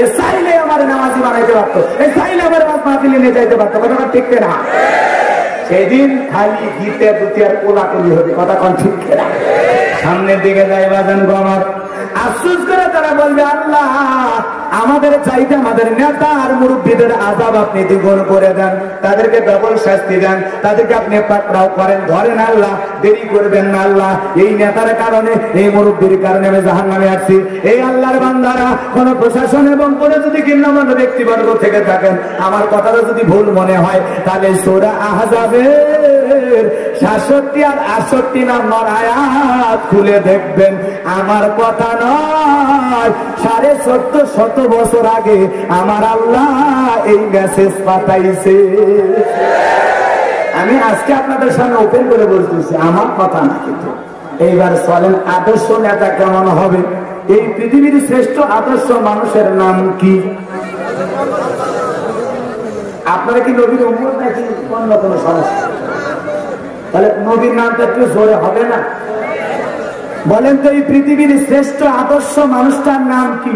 এ চাইলে আমার নামাজি বানাইতে পারতো, এ চাইলে আমার নাচ মাহফিলে নিয়ে যাইতে পারতো। কথা ঠিক না? সেদিন খালি গীতে দুতিয়ার কোলাকুলি হবে। কথা কন ঠিক না? সামনের দিকে যাই বাজান গো আমার, আফসোস করে তারা বলবে আল্লাহ আমাদের চাইতে আমাদের নেতা আর মুরব্বীদের আযাব আপনি দ্বিগুণ করে দেন, তাদেরকে ডবল শাস্তি দেন, তাদেরকে আপনি পাকড়াও করেন, ধরেন আল্লাহ, দেরি করবেন না আল্লাহ, এই নেতার কারণে এই মুরব্বীর কারণে আমি জাহান্নামে আসছি। এই আল্লাহর বান্দারা কোন প্রশাসন এবং কোন যদি গণ্যমান্য ব্যক্তিবর্গ থেকে থাকেন, আমার কথাটা যদি ভুল মনে হয় তাহলে সূরা আহজাবের 66 আর 68 নম্বর আয়াত খুলে দেখবেন। আমার কথা নয়, 1450 বছর আগে আমার আল্লাহ এই মেসেজ পাঠাইছে। আমি আজকে আপনাদের সামনে ওপেন করে বলতেছি, আমার কথা না। কিন্তু এইবার চলেন আদর্শ নেতা কেমন হবে, এই পৃথিবীর শ্রেষ্ঠ আদর্শ মানুষের নাম কি? আপনারা কি নবীর উম্মত নাকি অন্য কোনো সমস্যা? তাহলে নবীর নামটা একটু জোরে হবে না? বলেন তো এই পৃথিবীর শ্রেষ্ঠ আদর্শ মানুষটার নাম কি?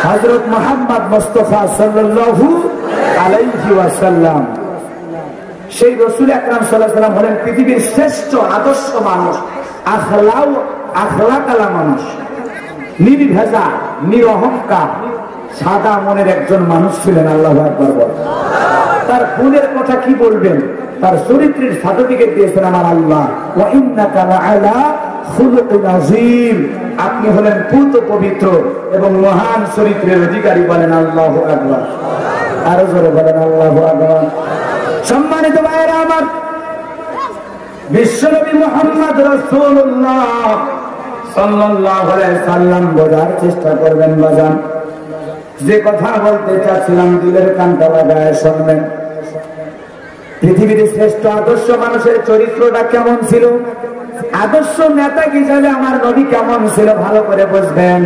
হযরত মুহাম্মদ মুস্তাফা সাল্লাল্লাহু আলাইহি ওয়াসাল্লাম। সেই রাসূল আকরাম সাল্লাল্লাহু আলাইহি ওয়াসাল্লাম হলেন পৃথিবীর শ্রেষ্ঠ আদর্শ মানুষ, আখলাকালা মানুষ, নির্ভেজা, নিরহংকার, সাদা মনের একজন মানুষ ছিলেন। আল্লাহু আকবার বলেন। তার গুণের কথা কি বলবেন, তার চরিত্রের সার্টিফিকেট দিয়েছেন আমার আল্লাহ, ওয়া ইন্নাকা লাআলা খুলুকিন আযীম, আপনি হলেন পূত পবিত্র এবং মহান চরিত্রের অধিকারী। বলেন আল্লাহু আকবার, আরো জোরে বলেন আল্লাহু আকবার। সম্মানিত ভাইয়েরা আমার, বিশ্বনবী মুহাম্মদ রাসূলুল্লাহ সাল্লাল্লাহু আলাইহি সাল্লাম বোঝার চেষ্টা করবেন বাজান। যে কথা বলতে চাচ্ছিলাম দিলের কানটা লাগায় শুনবেন। পৃথিবীর শ্রেষ্ঠ আদর্শ মানুষের চরিত্রটা কেমন ছিল, আদর্শ নেতা হিসাবে আমার নবী কেমন ছিল ভালো করে বুঝবেন।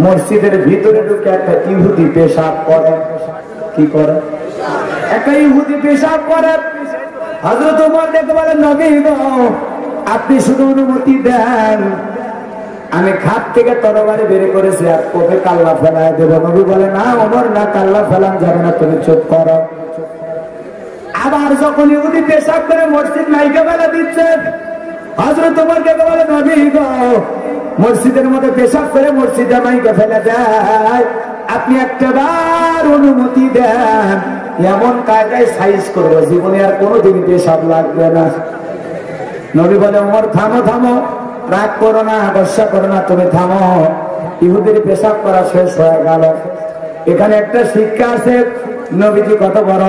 মসজিদের ভিতরে ঢুকে একটা ইহুদি পেশাব করে। কি করে? একটা ইহুদি পেশাব করে। হযরত ওমর দেখে বলে, নবী গো আপনি শুধু অনুমতি দেন, আমি খাট থেকে তরবারি বের করেছি আর কোপে কাল্লা ফেলায় দেবো। নবী বলে, না ওমর না, কাল্লা ফেলান যাবে না, তুমি চুপ করো। আবার যখন ইহুদি পেশাব করে মসজিদ নাইকে ফেলা দিচ্ছে, হযরত ওমর কে বলে, নবী গো মসজিদের মধ্যে পেশাব করে মসজিদে নাইকে ফেলে দেয়, আপনি একটাবার অনুমতি দেন, এমন কায়দায় সাইজ করবো জীবনে আর কোনোদিন পেশাব লাগবে না। নবী বলে, ওমর থামো থামো, রাগ করো না, বর্ষা করো না, তুমি থামো। ইহুদির পেশাব করা শেষ হয়ে গেল। এখানে একটা শিক্ষা আছে, নবীজি কত বড়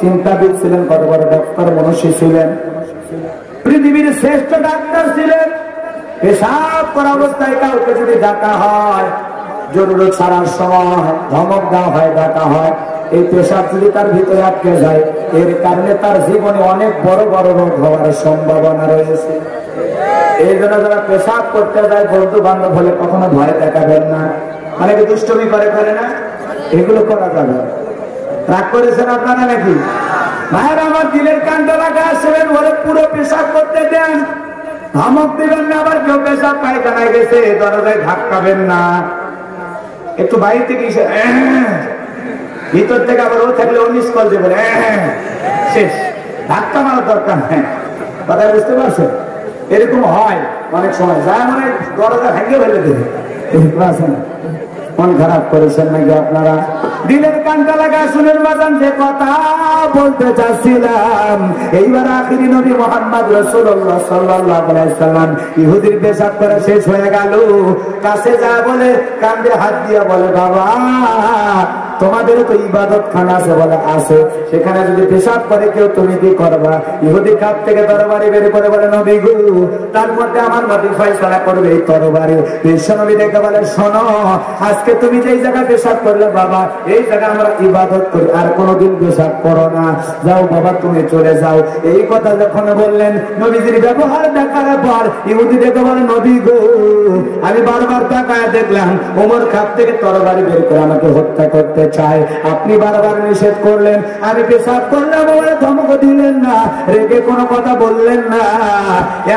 চিন্তাবিদ ছিলেন, কত বড় ডক্টর মনীষী ছিলেন, পৃথিবীর শ্রেষ্ঠ ডাক্তার ছিলেন। পেশাব করা অবস্থায় কাউকে যদি ডাকা হয়, জরুরত ছাড়ার সময় ধমক দেওয়া হয়, ডাকা হয়, এই পেশাব যদি তার ভিতরে আটকে যায়, এর কারণে তার জীবনে অনেক বড় বড় রোগ হওয়ার সম্ভাবনা রয়েছে। এই জন্য যারা পেশাব করতে যায় বন্ধু বান্ধব হলে কখনো ভয় দেখাবেন না। অনেকে দুষ্টমি করে না, এগুলো করা যাবে। রাগ করেছেন আপনারা নাকি? ভাইয়ের আমার, দিলের কানটা লাগা আসবেন, বলে পুরো পেশাব করতে দেন, ধমক দিবেন না। আবার কেউ পেশাব পায়খানায় গেছে, দরজায় ধাক্কাবেন না, একটু বাইরে থেকে ভিতর থেকে আবার ও থাকলে ও মিস কল দেবেন, শেষ, ধাক্কা মারার দরকার নেই। কথা বুঝতে পারছেন? এরকম হয় অনেক সময়, যা মানে দরজা ভেঙে ফেলে দেবে। আছে না? মন খারাপ করেছেন নাকি আপনারা? দিলের কানটা লাগা শুনেন বাজান, যে কথা বলতে চাচ্ছিলাম। এইবার আখিরি নবী মুহাম্মদ রাসূলুল্লাহ সাল্লাল্লাহু আলাইহি সাল্লাম ইহুদির পেশাব করে শেষ হয়ে গেল। কাছে যা বলে, কান্দে হাত দিয়া বলে, বাবা তোমাদের তো ইবাদত খানা আছে, বলে আছে, সেখানে যদি পেশাব করে কেউ তুমি কি করবা? ইহুদি কাপ থেকে তরবারি বের করে বলে, নবী গো তার মধ্যে আমার নবী ফয়সালা করবে এই তরবারি। বিশ্বনবী দেখে বলে, শোনো আজকে তুমি যেই জায়গায় পেশাব করলে বাবা, এই জায়গায় আমরা ইবাদত করি, আর কোনোদিন পেশাব করো না, যাও বাবা তুমি চলে যাও। এই কথা যখন বললেন, নবীজির ব্যবহার দেখার পর ইহুদি দেখে বলে, নবী গো আমি বারবার তাকায় দেখলাম ওমর খাপ থেকে তরবারি বের করে আমাকে হত্যা করতে চায়। আপনি বারবার নিষেধ করলেন, আমি পেশাব করলাম, ওরা ধমক দিলেন না, রেগে কোনো কথা বললেন না।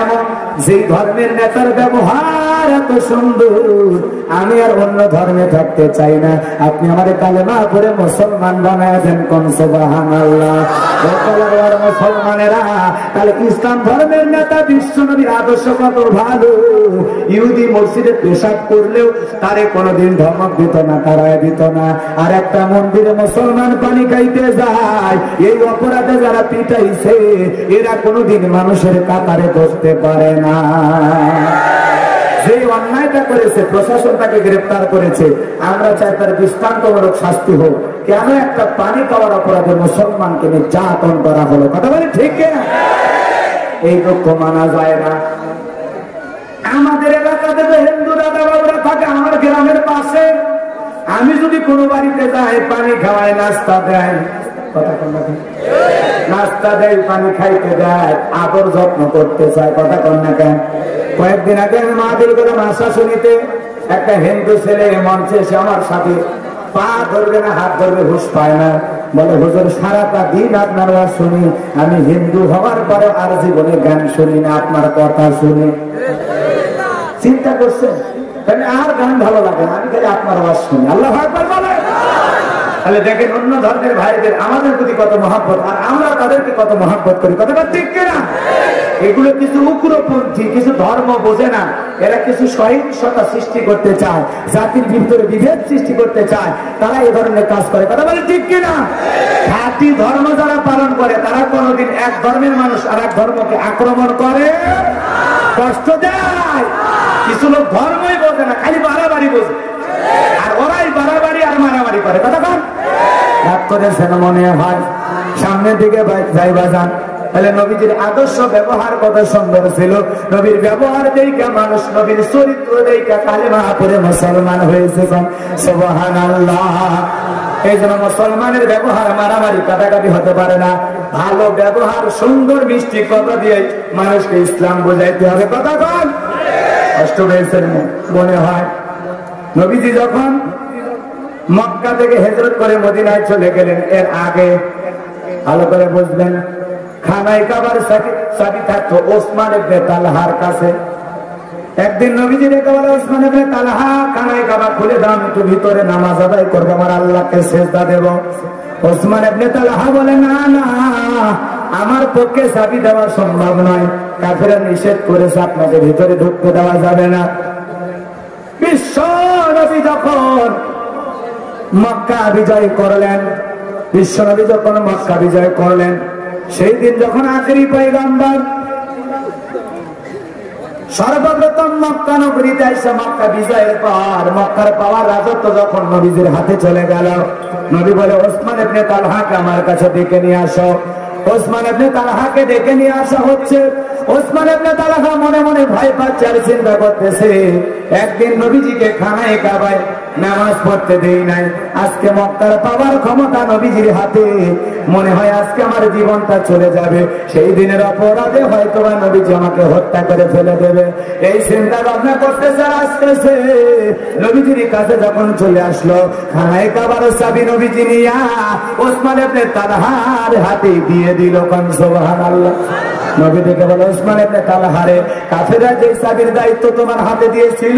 এমন যেই ধর্মের নেতার ব্যবহার এত সুন্দর, আমি আর অন্য ধর্মে থাকতে চাই না। আপনি আমাদের কালেমা পড়ে মুসলমান বানায় দেন, কোন সুবহানাল্লাহ। মুসলমানেরা, তাহলে ইসলাম ধর্মের নেতা বিশ্বনবীর আদর্শ কত ভালো। ইহুদি মসজিদে পেশাব করলেও তারে কোনোদিন ধমক দিত না, তারায় দিত না। আর একটা মন্দিরে মুসলমান পানি খাইতে যায়, এই অপরাধে যারা পিটাইছে এরা কোনোদিন মানুষের কাতারে বসতে পারে না। যে অন্যায়টা করেছে প্রশাসন তাকে গ্রেফতার করেছে, আমরা চাই তার দৃষ্টান্তমূলক শাস্তি হোক। কেন একটা পানি খাওয়ার অপরাধে মুসলমানকে নির্যাতন করা হলো? কথা বলে ঠিক না? এই দুঃখ মানা যায় না। আমাদের এলাকাতে যে হিন্দু দাদা বাবুরা থাকে আমার গ্রামের পাশে, আমি যদি কোনো বাড়িতে যাই পানি খাওয়ায়, নাস্তা দেয়, কথা কন না, নাস্তা দেয়, পানি খাইতে দেয়, আদর যত্ন করতে চায়, কথা কন না কেন? কয়েকদিন আগে আমি মাহফিল করলাম আশা শুনিতে, একটা হিন্দু ছেলে মঞ্চে এসে আমার সাথে পা ধরবে না হাত ধরবে হুঁশ পায় না, বলে হুজুর সারাটা দিন আপনার ওয়াজ শুনি, আমি হিন্দু হওয়ার পরে আর জীবনে গান শুনি না, আপনার কথা শুনি। চিন্তা করছেন? আর গান ভালো লাগে না, আমি খালি আপনার ওয়াজ শুনি। আল্লাহু আকবার বলে। তাহলে দেখেন অন্য ধর্মের ভাইদের আমাদের প্রতি কত মহব্বত, আর আমরা তাদেরকে কত মহব্বত করি। কথাটা ঠিক কিনা? এগুলো কিছু উগ্রপন্থী, কিছু ধর্ম বোঝে না, এরা কিছু সহিংসতা সৃষ্টি করতে চায়, জাতির ভিতরে বিভেদ সৃষ্টি করতে চায়, তারা এই ধরনের কাজ করে। কথা বলে ঠিক কিনা? খাঁটি ধর্ম যারা পালন করে তারা কোনোদিন এক ধর্মের মানুষ আর এক ধর্মকে আক্রমণ করে, কষ্ট দেয়। কিছু লোক ধর্মই বোঝে না, খালি বাড়াবাড়ি বোঝে, আর ওরাই বাড়াবাড়ি আর মারামারি করে। কথা কন রাগ করেছেন মনে হয়, সামনের দিকে যাইবা যান। তাহলে নবীজির আদর্শ ব্যবহার কত সুন্দর ছিল। নবীর ব্যবহার দেখা মানুষ নবীর চরিত্র দেখা কালেমা পড়ে মুসলমান হয়েছে। সুবহানাল্লাহ। এই জন্য মুসলমানের ব্যবহার মারামারি কাটাকাটি হতে পারে না। ভালো ব্যবহার, সুন্দর মিষ্টি কথা দিয়ে মানুষকে ইসলাম বোঝাইতে হবে। কথা কন কষ্ট পেয়েছেন মনে হয়। নবীজি যখন মক্কা থেকে হিজরত করে মদিনায় চলে গেলেন, এর আগে ভালো করে বুঝবেন, খানায় কাবার চাবি থাকতো ওসমান ইবনে তালহার কাছে। একদিন নবীজি ডেকে বলে, ওসমান ইবনে তালহা, খানায় কাবা খুলে দাও, একটু ভিতরে নামাজ আদায় করবো, আমার আল্লাহকে সেজদা দেব। ওসমান ইবনে তালহা বলে, না না, আমার পক্ষে চাবি দেওয়া সম্ভব নয়, কাফেররা নিষেধ করেছে, আপনাকে ভিতরে ঢুকতে দেওয়া যাবে না। বিশ্ব নবী যখন মক্কা বিজয় করলেন, বিশ্ব নবী যখন মক্কা বিজয় করলেন, সেই দিন যখন আখেরি পয়গম্বর সর্বপ্রথম মক্কা নগরীতে এসে মক্কা বিজয়ের পর মক্কার পাওয়ার রাজত্ব যখন নবীজির হাতে চলে গেল, নবী বলে, ওসমান ইবনে তালহাকে আমার কাছে ডেকে নিয়ে আসো। ওসমান ইবনে তালহাকে ডেকে নিয়ে আসা হচ্ছে। ওসমান ইবনে তালহা মনে মনে ভয় পাচ্ছে আর চিন্তা করতেছে, একদিন নবীজিকে খানায় কাবায় নামাজ পড়তে দেই নাই, আজকে মক্কার পাওয়ার ক্ষমতা নবীজির হাতে, মনে হয় আজকে আমার জীবনটা চলে যাবে, সেই দিনের অপরাধে হয়তো বা নবীজি আমাকে হত্যা করে ফেলে দেবে। এই চিন্তা ভাবনা করতেছে আসতেছে, নবীজির কাছে যখন চলে আসলো, খানায় কাবার চাবি নবীজি নিয়া ওসমান ইবনে তালহার হাতে দিয়ে দিল। কোন সুবহানাল্লাহ। নবী ডেকে বলে, ওসমান ইবনে তালহারে, কাফেররা যে চাবির দায়িত্ব তোমার হাতে দিয়েছিল,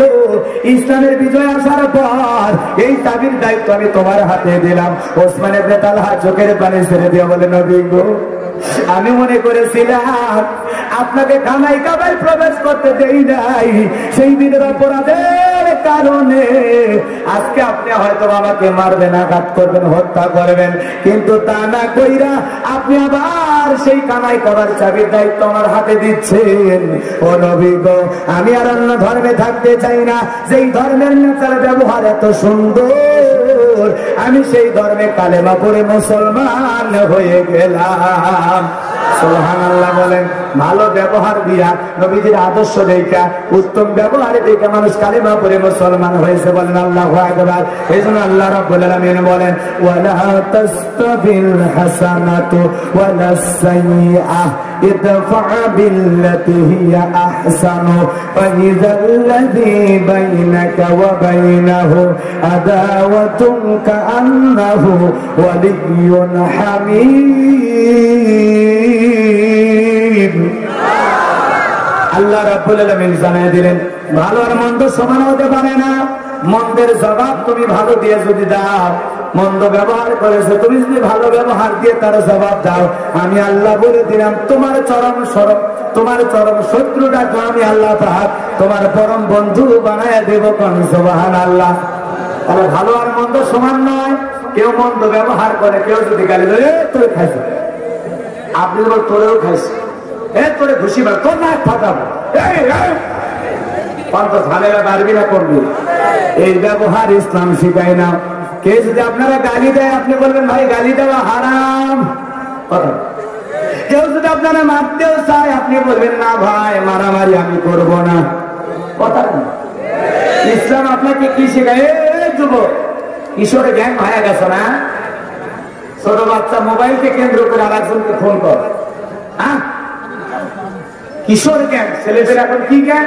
ইসলামের বিজয় আসার পর এই চাবির দায়িত্ব আমি তোমার হাতে দিলাম। ওসমান ইবনে তালহা চোখের পানি ছেড়ে দিয়ে বলে, নবী গো, আমি মনে করেছিলাম আপনাকে খানায় কাবায় প্রবেশ করতে দেই নাই, সেই দিনের অপরাধের কারণে আজকে আপনি হয়তো আমাকে মারবেন, আঘাত করবেন, হত্যা করবেন, কিন্তু তা না কইরা আপনি আবার সেই খানায় কাবার চাবির দায়িত্ব আমার হাতে দিচ্ছেন। ও নবী গো, আমি আর অন্য ধর্মে থাকতে চাই না, যেই ধর্মের নেতার ব্যবহার এত সুন্দর, আমি সেই ধর্মে কালেমা পড়ে মুসলমান হয়ে গেলাম। সুবহানাল্লাহ বলেন। ভালো ব্যবহার দিয়া, নবীজির আদর্শ দেখা, উত্তম ব্যবহারে দেখে মানুষ কালিমা পড়ে মুসলমান হয়েছে। বলেন আল্লাহু আকবার। এই জন্য আল্লাহ রাব্বুল আলামিন বলেন ওয়ালা তাসতাবিল হাসানাতু ওয়ালাস সাইয়্যাহ ইদফা বিল্লাতি হিয়া আহসানু ফাইযাল্লাযী বাইনাকা ওয়া বাইনাহু আদাওয়াতুন কাআন্নাহু ওয়ালিয়্যুন হামীম। আল্লাহ রাব্বুল আলামিন জানায় দিলেন ভালো আর মন্দ সমান হতে পারে না। মন্দের জবাব তুমি ভালো দিয়ে যদি দাও, মন্দ ব্যবহার করেছে তুমি যদি ভালো ব্যবহার দিয়ে তার জবাব দাও, আমি আল্লাহ বলে দিলাম তোমার চরম শত্রুটাকে আমি আল্লাহ পাক তোমার পরম বন্ধু বানায় দেব। কোন সুবহানাল্লাহ। তাহলে ভালো আর মন্দ সমান নয়। কেউ মন্দ ব্যবহার করে, কেউ যদি গালি দেয় তোরে খাইছে, আপনি বল তোরেও খাইছে, তোরে খুশি বল তোর না ফাটাবো, ঝামেলা পারবি না করবি। এই ব্যবহার ইসলাম শিখায় না। কে যদি আপনারা গালি দেয় আপনি বলবেন ভাই গালি দেওয়া হারাম। কেউ যদি আপনারা মারতেও চায় আপনি বলবেন না ভাই মারামারি আমি করব না। কথা ইসলাম আপনাকে কি শেখায়? যুবক কিশোরে গ্যাং হয়ে গেছে না, ছোট বাচ্চা মোবাইলকে কেন্দ্র করে আর একজনকে ফোন কর। হ্যাঁ, কিশোর গ্যাং, ছেলেদের এখন কি গ্যাং?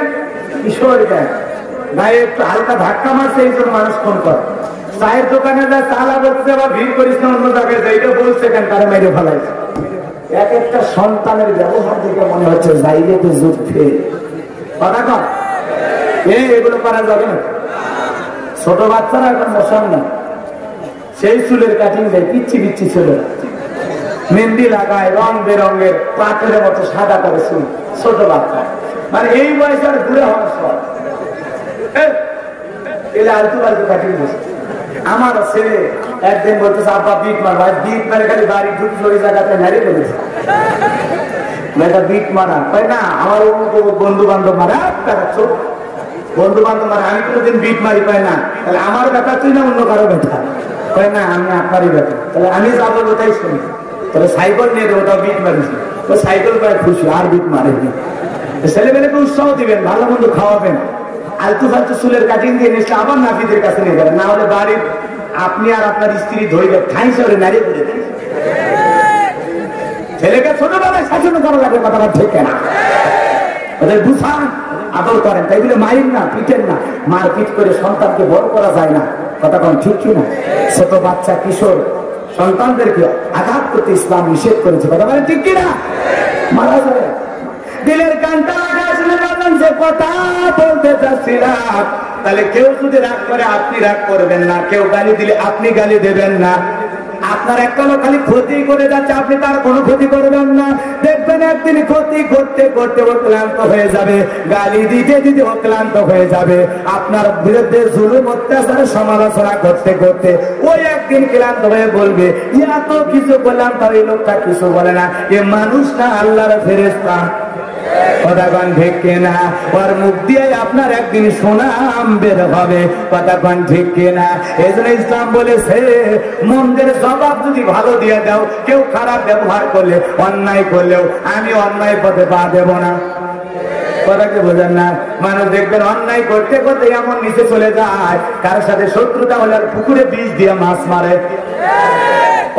কিশোর গ্যাং। ভাই একটু হালকা ধাক্কা মারছে এই জন্য মানুষ ফোন করে। চায়ের দোকানে যা চালা বলছে বা ভিড় করিস না অন্য জায়গায় যাইটা বলছে কেন তারা মেরে ফেলাইছে। এক একটা সন্তানের ব্যবহার দেখে মনে হচ্ছে যাইলে তো যুদ্ধে কথা কর। এগুলো করা যাবে না। ছোট বাচ্চারা এখন বসান না, সেই চুলের কাটিং দেয় পিচ্ছি পিচ্ছি চুলে, মেহেন্দি লাগায় রং বেরঙের পাথরের মতো সাদা করে চুল। ছোট বাচ্চা মানে এই বয়সে আর ঘুরে হওয়ার সব আলতু আলতু কাটিং দিচ্ছে। আমার ছেলে একদিন বলতেছে আব্বা বিট মার, ভাই বিট মারে খালি বাড়ি ঢুকছে ওই জায়গাতে নাড়িয়ে ফেলেছে। বিট মারা তাই না, আমার বন্ধু বান্ধব মারা চোখ বন্ধু বান্ধব মারা, আমি কোনোদিন বিট মারি পাই না। তাহলে আমার ব্যাপার তুই না অন্য কারো ব্যাপার হয় না, আমি আপনারই ব্যাপার। তাহলে আমি যাবো ওটাই শুনি। তাহলে সাইকেল নিয়ে দেবো, ওটাও বিট মারিস, তো সাইকেল পায় খুশি আর বিট মারেনি। ছেলেমেয়েকে উৎসাহ দিবেন, ভালো মন্দ খাওয়াবেন। আলতু ফালতু চুলের কাটিং দিয়ে নিচ্ছে আবার নাপিদের কাছে নিয়ে যাবেন, না হলে বাড়ির আপনি আর আপনার স্ত্রী ধরবে ঠাইছে ওরে নাড়িয়ে করে দেন। ছেলেকে ছোটবেলায় শাসন করা লাগে, কথাটা ঠিক না। ওদের বুঝান, আদর করেন, তাই বলে মাইন না, পিটেন না। মারপিট করে সন্তানকে বড় করা যায় না, কথা কোন ঠিক কিনা? ছোট বাচ্চা কিশোর সন্তানদেরকে আঘাত করতে ইসলাম নিষেধ করেছে, কথা বলেন ঠিক কিনা? মারা যাবে। দিলের কানটা যে কথা বলতে চাচ্ছিলাম, তাহলে কেউ যদি রাগ করে আপনি রাগ করবেন না, কেউ গালি দিলে আপনি গালি দেবেন না। আপনার একটা লোক খালি ক্ষতি করে যাচ্ছে, আপনি তার কোনো ক্ষতি করবেন না। দেখবেন একদিন ক্ষতি করতে করতে ও ক্লান্ত হয়ে যাবে, গালি দিতে দিতে ও ক্লান্ত হয়ে যাবে। আপনার বিরুদ্ধে জুলুম অত্যাচার সমালোচনা করতে করতে ওই একদিন ক্লান্ত হয়ে বলবে এত কিছু বললাম তাও এই লোকটা কিছু বলে না, এ মানুষ না আল্লাহর ফেরেশতা। কথাগণ ঠিক কিনা? ওর মুখ দিয়ে আপনার একদিন সুনাম বের হবে, কথাগণ ঠিক কিনা? এই জন্য ইসলাম বলেছে মন্দের জবাব যদি ভালো দিয়ে দাও, কেউ খারাপ ব্যবহার করলে অন্যায় করলেও আমি অন্যায় পথে পা দেব না। কথাকে বোঝেন না? মানুষ দেখবেন অন্যায় করতে করতে এমন নিচে চলে যায়, কারোর সাথে শত্রুতা হলে আর পুকুরে বিষ দিয়ে মাছ মারে,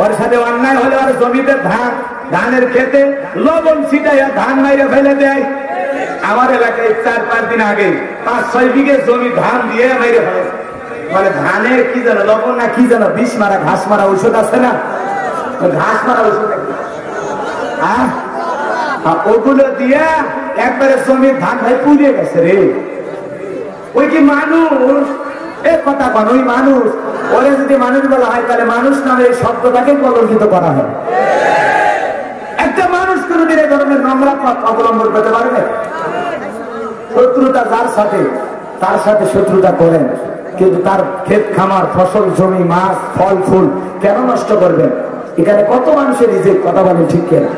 ওর সাথে অন্যায় হলে আর জমিতে ধানের খেতে লবণ ছিটাইয়া ধান মাইরে ফেলে দেয়। আমার এলাকায় 4-5 দিন আগে 5-6 বিঘে জমি ধান দিয়ে মাইরে ফেলে। মানে ধানের কি জানো লবণ না কি জানো বিষ মারা ঘাস মারা ঔষধ আছে না, ঘাস মারা ঔষধ ওগুলো দিয়ে একবারে জমির ধান ভাই পুড়িয়ে গেছে রে। ওই কি মানুষ? এ কথা বল, ওই মানুষ। ওরে যদি মানুষ বলা হয় তাহলে মানুষ নামে এই শব্দটাকে কলঙ্কিত করা হয়। একটা মানুষ কোনদিন এই ধরনের নোংরা পথ অবলম্বন করতে পারবে? শত্রুতা যার সাথে তার সাথে শত্রুতা করেন, কিন্তু তার ক্ষেত খামার ফসল জমি মাছ ফল ফুল কেন নষ্ট করবেন? এখানে কত মানুষের রিজিক, কথা বলেন ঠিক কিনা?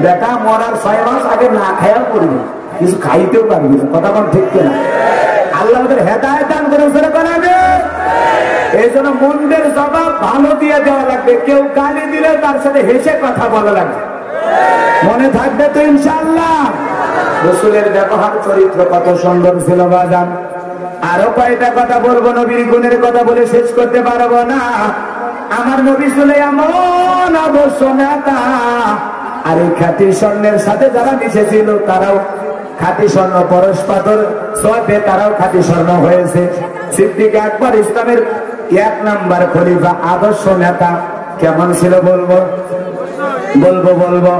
বেটা মরার 6 মাস আগে না খায়া পড়বে, কিছু খাইতেও পারবি না, কথা বলেন ঠিক কিনা? আল্লাহ আমাদের হেদায়েত দান করে উসরে বানাবে। এই জন্য মন্দের জবাব ভালো দিয়ে দেওয়া লাগবে। কেউ গালি দিলে তার সাথে হেসে কথা বলা লাগবে। মনে থাকবে তো ইনশাআল্লাহ? রাসূলের ব্যবহার চরিত্র কত সুন্দর ছিল বাজান। আরো কয়টা কথা বলবো, নবীর গুণের কথা বলে শেষ করতে পারবো না। আমার নবী ছিল এমন আদর্শ নেতা, আর এই খাঁটি স্বর্ণের সাথে যারা মিশেছিল তারাও খাঁটি স্বর্ণ, পরশ পাথর ছোঁয়াতে তারাও খাঁটি স্বর্ণ হয়েছে। সিদ্দিক আকবর ইসলামের 1 নাম্বার খলিফা, আদর্শ নেতা। কেমন ছিল বলবো বলবো বলবো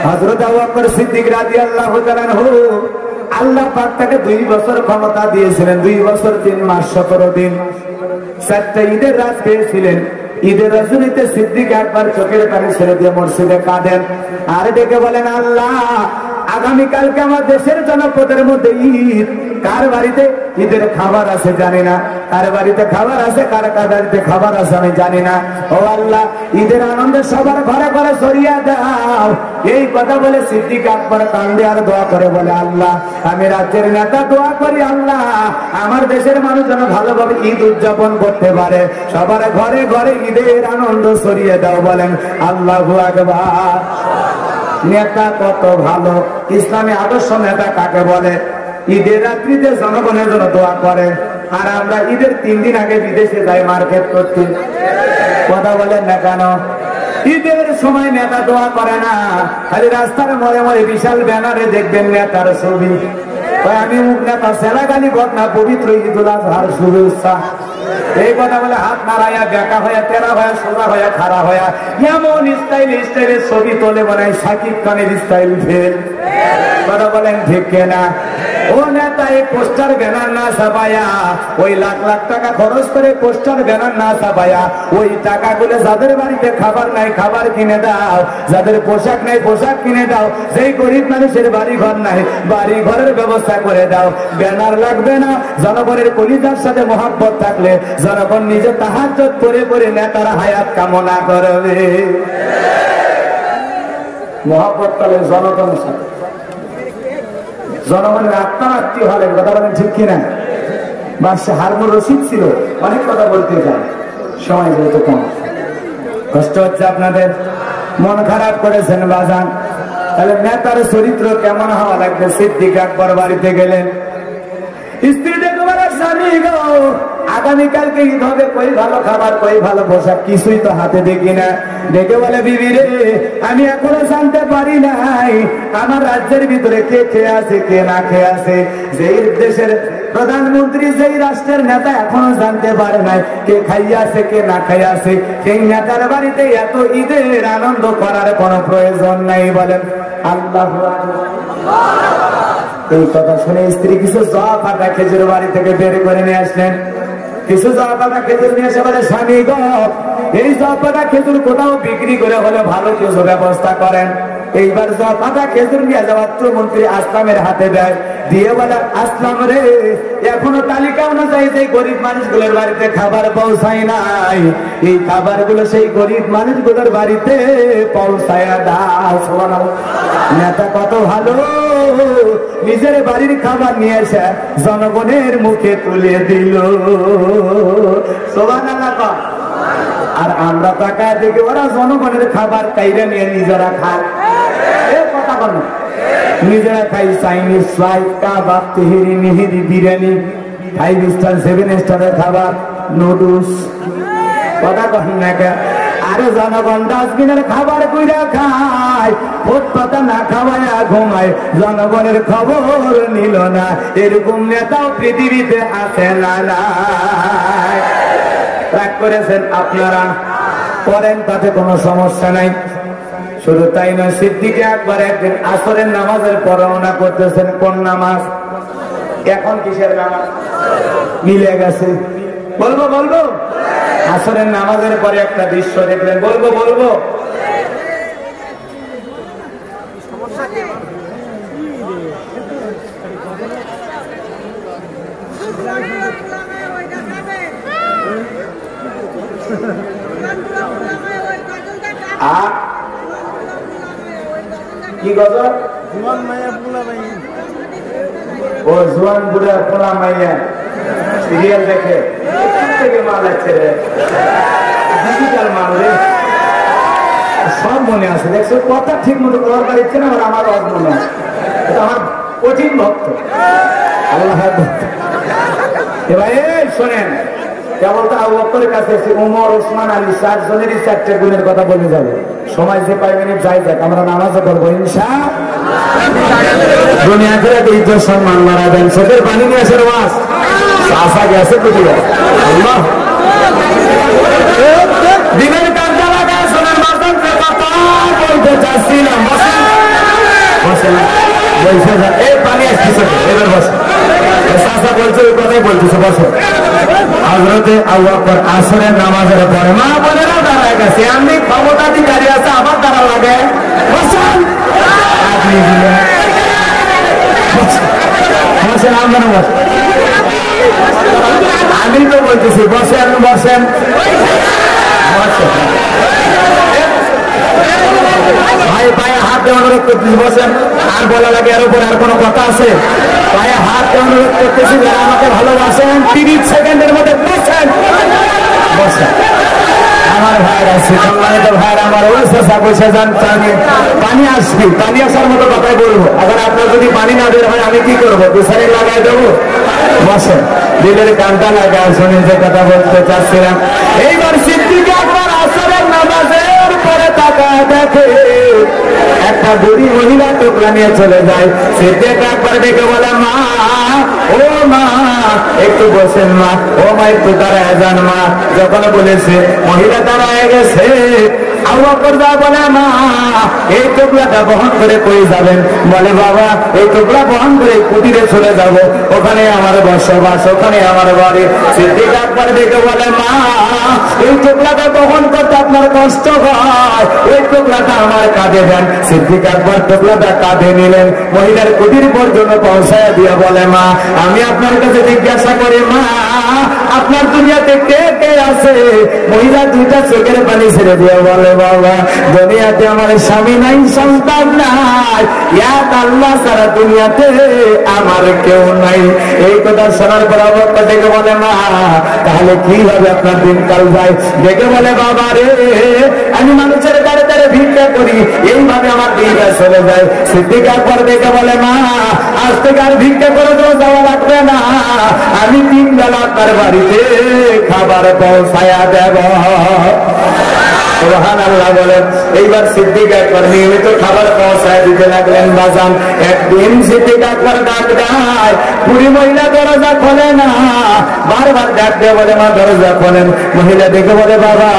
হযরত আবু বকর সিদ্দিক রাদিয়াল্লাহু তাআলা আনহু, আল্লাহ পাক তাকে 2 বছর ক্ষমতা দিয়েছিলেন, 2 বছর 3 মাস 17 দিন। 4টা ঈদের রাত পেয়েছিলেন। ঈদের রজনীতে সিদ্দিক আকবর চোখের পানি ছেড়ে দিয়ে মসজিদে কাঁদেন আর ডেকে বলেন, আল্লাহ আগামীকালকে আমার দেশের জনপদের মধ্যে ঈদ, কার বাড়িতে ঈদের খাবার আছে জানি না, কার বাড়িতে খাবার আছে, কার কার বাড়িতে খাবার আছে আমি জানি না। ও আল্লাহ, ঈদের আনন্দে সবার ঘরে ঘরে ছড়িয়ে দাও। এই কথা বলে সিদ্দিক আকবর কান্দে আর দোয়া করে বলে, আল্লাহ আমি রাজ্যের নেতা, দোয়া করি আল্লাহ আমার দেশের মানুষ যেন ভালোভাবে ঈদ উদযাপন করতে পারে, সবার ঘরে ঘরে ঈদের আনন্দ ছড়িয়ে দাও। বলেন আল্লাহু আকবার। নেতা কত ভালো, ইসলামী আদর্শ নেতা কাকে বলে? ঈদের রাত্রিতে জনগণের জন্য দোয়া করে, আর আমরা ঈদের 3 দিন আগে বিদেশে যাই মার্কেট করতে। কথা বলেন না কেন? ঈদের সময় নেতা দোয়া করে না, খালি রাস্তার মোড়ে মোড়ে বিশাল ব্যানারে দেখবেন নেতার ছবি। আমি মুখ নেতা সেলাগালি ঘটনা, পবিত্র ঈদুল আজহার শুভেচ্ছা। এই কথা বলে হাত নাড়াইয়া, বেকা হয়ে, তেরা হয়ে, সোজা হয়ে, খাড়া হয়ে এমন স্টাইলের ছবি তোলে মনে হয় শাকিব খানের স্টাইল ফেল। কথা বলেন ঠিক কেনা? ও নেতা এই পোস্টার ব্যানার না ছাপায়া, ওই লাখ লাখ টাকা খরচ করে পোস্টার ব্যানার না ছাপায়া, ওই টাকাগুলো যাদের বাড়িতে খাবার নাই খাবার কিনে দাও, যাদের পোশাক নাই পোশাক কিনে দাও, যেই গরিব মানুষের বাড়ি ঘর নাই বাড়ি ঘরের ব্যবস্থা করে দাও। ব্যানার লাগবে না, জনগণের কলিজার সাথে মহব্বত থাকলে জনগণ নিজে তাহাজ্জুদ করে করে নেতার হায়াত কামনা করবে। মহব্বত করলে জনগণের সাথে, জনগণের আত্মারাত্মী হলেন। কথা বলেন ঠিক কিনা? বাদশা হারুন রশিদ ছিল, অনেক কথা বলতে যায়, সময় যেহেতু কম। কষ্ট হচ্ছে আপনাদের, মন খারাপ করেছেন বাজান। তাহলে নেতার চরিত্র কেমন হওয়া লাগবে? সিদ্দিক আকবর বাড়িতে গেলেন, স্ত্রী দেখে বলে, স্বামী গো আগামীকালকে ঈদ হবে, কই ভালো খাবার, কই ভালো পোশাক, কিছুই তো হাতে দেখি না। দেখে বলে, বিবি রে আমি এখনো জানতে পারি নাই আমার রাজ্যের ভিতরে কে খেয়ে আছে কে না খেয়ে আছে। যেই দেশের প্রধানমন্ত্রী, যেই রাষ্ট্রের নেতা এখনো জানতে পারে নাই কে খাইয়া আছে কে না খাইয়া আছে। সেই নেতার বাড়িতে এত ঈদের আনন্দ করার কোনো প্রয়োজন নাই। বলেন আল্লাহু আকবার। এই কথা শুনে স্ত্রী কিছু জবা পাতা খেজুর বাড়ি থেকে বের করে নিয়ে আসলেন। কিছু জবা পাতা খেজুর নিয়ে এসে বলে, স্বামী গো এই জবা পাতা খেজুর কোথাও বিক্রি করে হলে ভালো কিছু ব্যবস্থা করেন। এইবার জবা পাতা খেজুর নিয়ে যাওয়া মন্ত্রী আসলামের হাতে দেয়, দিয়ে বলে, আসলাম রে এখনো তালিকা অনুযায়ী যে গরিব মানুষগুলোর বাড়িতে খাবার পৌঁছায় নাই, এই খাবার গুলো সেই গরিব মানুষগুলোর বাড়িতে পৌঁছায় দাও। নেতা কত ভালো, নিজের বাড়ির খাবার নিয়ে এসে জনগণের মুখে তুলে দিল। সুবহানাল্লাহ। আর আমরা তাকায় দেখি ওরা জনগণের খাবার কাইরা নিয়ে নিজেরা খায়। কথা বল, নিজেরা খাই চাইনিজ, ফ্রাইড, কাবাব, তেহেরি, নেহেরি, বিরিয়ানি, 5 স্টার 7 স্টারের খাবার, নুডলস। কথা কন না কে? আরে জনগণ ডাস্টবিনের খাবার কইরা খায়, ফুটপাতে না খাওয়ায়া ঘুমায়, জনগণের খবর নিল না। এরকম নেতাও পৃথিবীতে আছে না? রাগ করেছেন আপনারা, করেন, তাতে কোনো সমস্যা নাই। শুধু তাই নয়, সিদ্দিক আকবর একদিন আসরের নামাজের পর রওনা করতেছেন। কোন নামাজ? এখন কিসের নামাজ? মিলে গেছে। বলবো বলবো আসরের নামাজের পরে একটা দৃশ্য দেখলেন। বলবো বলবো কি গজল? ও জোয়ান বুড়া পোলা মাইয়া সিরিয়াল দেখে থেকে মাল আছে রে, ডিজিটাল মাল রে। সব মনে আছে, দেখছো কথা ঠিক মতো বলার পারছে না, আর আমার অজ মনে আছে, এটা আমার কঠিন ভক্ত, আল্লাহ ভক্ত। এবার এই শোনেন, কেবল তো আবু বকরের কাছে এসে ওমর, ওসমান, আলী 4 জনেরই 4টে গুণের কথা বলে যাবে। সময় যে 5 মিনিট যাই যাক, আমরা নামাজও করবো ইনশাআল্লাহ। দুনিয়া করে ইজ্জত সম্মান বাড়াবেন, চোখের পানি নিয়ে আসে ওয়াজ আসা গেছে বুঝিয়া আল্লাহ দিনের কাজটা লাগা। শোনেন বাসন কথা বলতে চাচ্ছিলাম, বসেন বসেন বলছে এই পানি আসতেছে, এবার বসে চাষা বলছে ওই কথাই বলতেছে, বসে। হযরতে আবু বকর আসরের নামাজের পরে মা বোনেরা দাঁড়ায় গেছে, আমি ক্ষমতাধিকারী আছে আবার দাঁড়া লাগে, বসেন আপনি বসেন, আমরা বসেন, আমি তো বলতেছি বসেন বসেন বসেন। ভাই পায়ে হাত দিয়ে অনুরোধ করতেছি বসেন, আর বলা লাগে এর উপর আর কোনো কথা আছে? পায়ে হাত দিয়ে অনুরোধ করতেছি যারা আমাকে ভালোবাসেন 30 সেকেন্ডের মধ্যে বসেন বসেন। আমার ভাইয়ের আছে সম্মানিত ভাইয়ের, আমার ওই চেষ্টা বসে যান, পানি আসবি, পানি আসার মতো কথাই বলবো। এখন আপনার যদি পানি না বের হয় আমি কি করবো? দুসারি লাগাই দেবো, বসেন। দিলের কানটা লাগায় শুনে যে কথা বলতে চাচ্ছিলাম। এইবার সিদ্দিক আকবর আসরের নামাজের পরে তাকায় দেখে একটা বুড়ি মহিলা টুকরা নিয়ে চলে যায়। সিদ্দিক আকবর দেখে বলে মা, ও মা একটু বসেন মা, ও মা একটু দাঁড়ায় যান মা। যখন বলেছে মহিলা দাঁড়ায় গেছে, আবু বকর যা বলে মা এই টুকরাটা বহন করে কই যাবেন? বলে বাবা এই টুকরা বহন করে কুটিরে চলে যাব, ওখানে আমার বসবাস, ওখানে আমার বাড়ি। সিদ্দিক আকবর দেখে বলে মা এই টুকরাটা বহন করতে আপনার কষ্ট হয়, ওই টুকরাটা আমার কাঁধে দেন। সিদ্দিক আকবর টুকরাটা কাঁধে নিলেন, মহিলার কুটির পর্যন্ত পৌঁছায় দিয়ে বলে মা আমি আপনার কাছে জিজ্ঞাসা করি মা আপনার দুনিয়াতে কে কে আছে? মহিলা 2টা চোখের পানি ছেড়ে দিয়ে বলে বাবা দুনিয়াতে আমার স্বামী নাই, সন্তান নাই, এক আল্লাহ ছাড়া দুনিয়াতে আমার কেউ নাই। এই কথা শোনার পর আবু বকর দেখে বলে মা তাহলে কিভাবে আপনার দিনকাল যায়? দেখে বলে বাবা রে আমি মানুষের দ্বারে দ্বারে ভিক্ষা করি, এইভাবে আমার দিনটা চলে যায়। সিদ্দিক আকবর দেখে বলে মা আজ থেকে আর ভিক্ষা করে তো যাওয়া লাগবে না, আমি 3 বেলা আপনার বাড়িতে খাবার পৌঁছায়া দেব। সুবহানাল্লাহ বলেন। এইবার সিদ্দিক আকবর নিয়মিত খাবার পৌঁছায় দিতে লাগলেন বাজান। একদিন সিদ্দিক আকবর ডাক দেয়, বুড়ি মহিলা দরজা খোলে না, বারবার ডাক দিয়ে বলে মা দরজা খোলেন। মহিলা দেখে বলে বাবা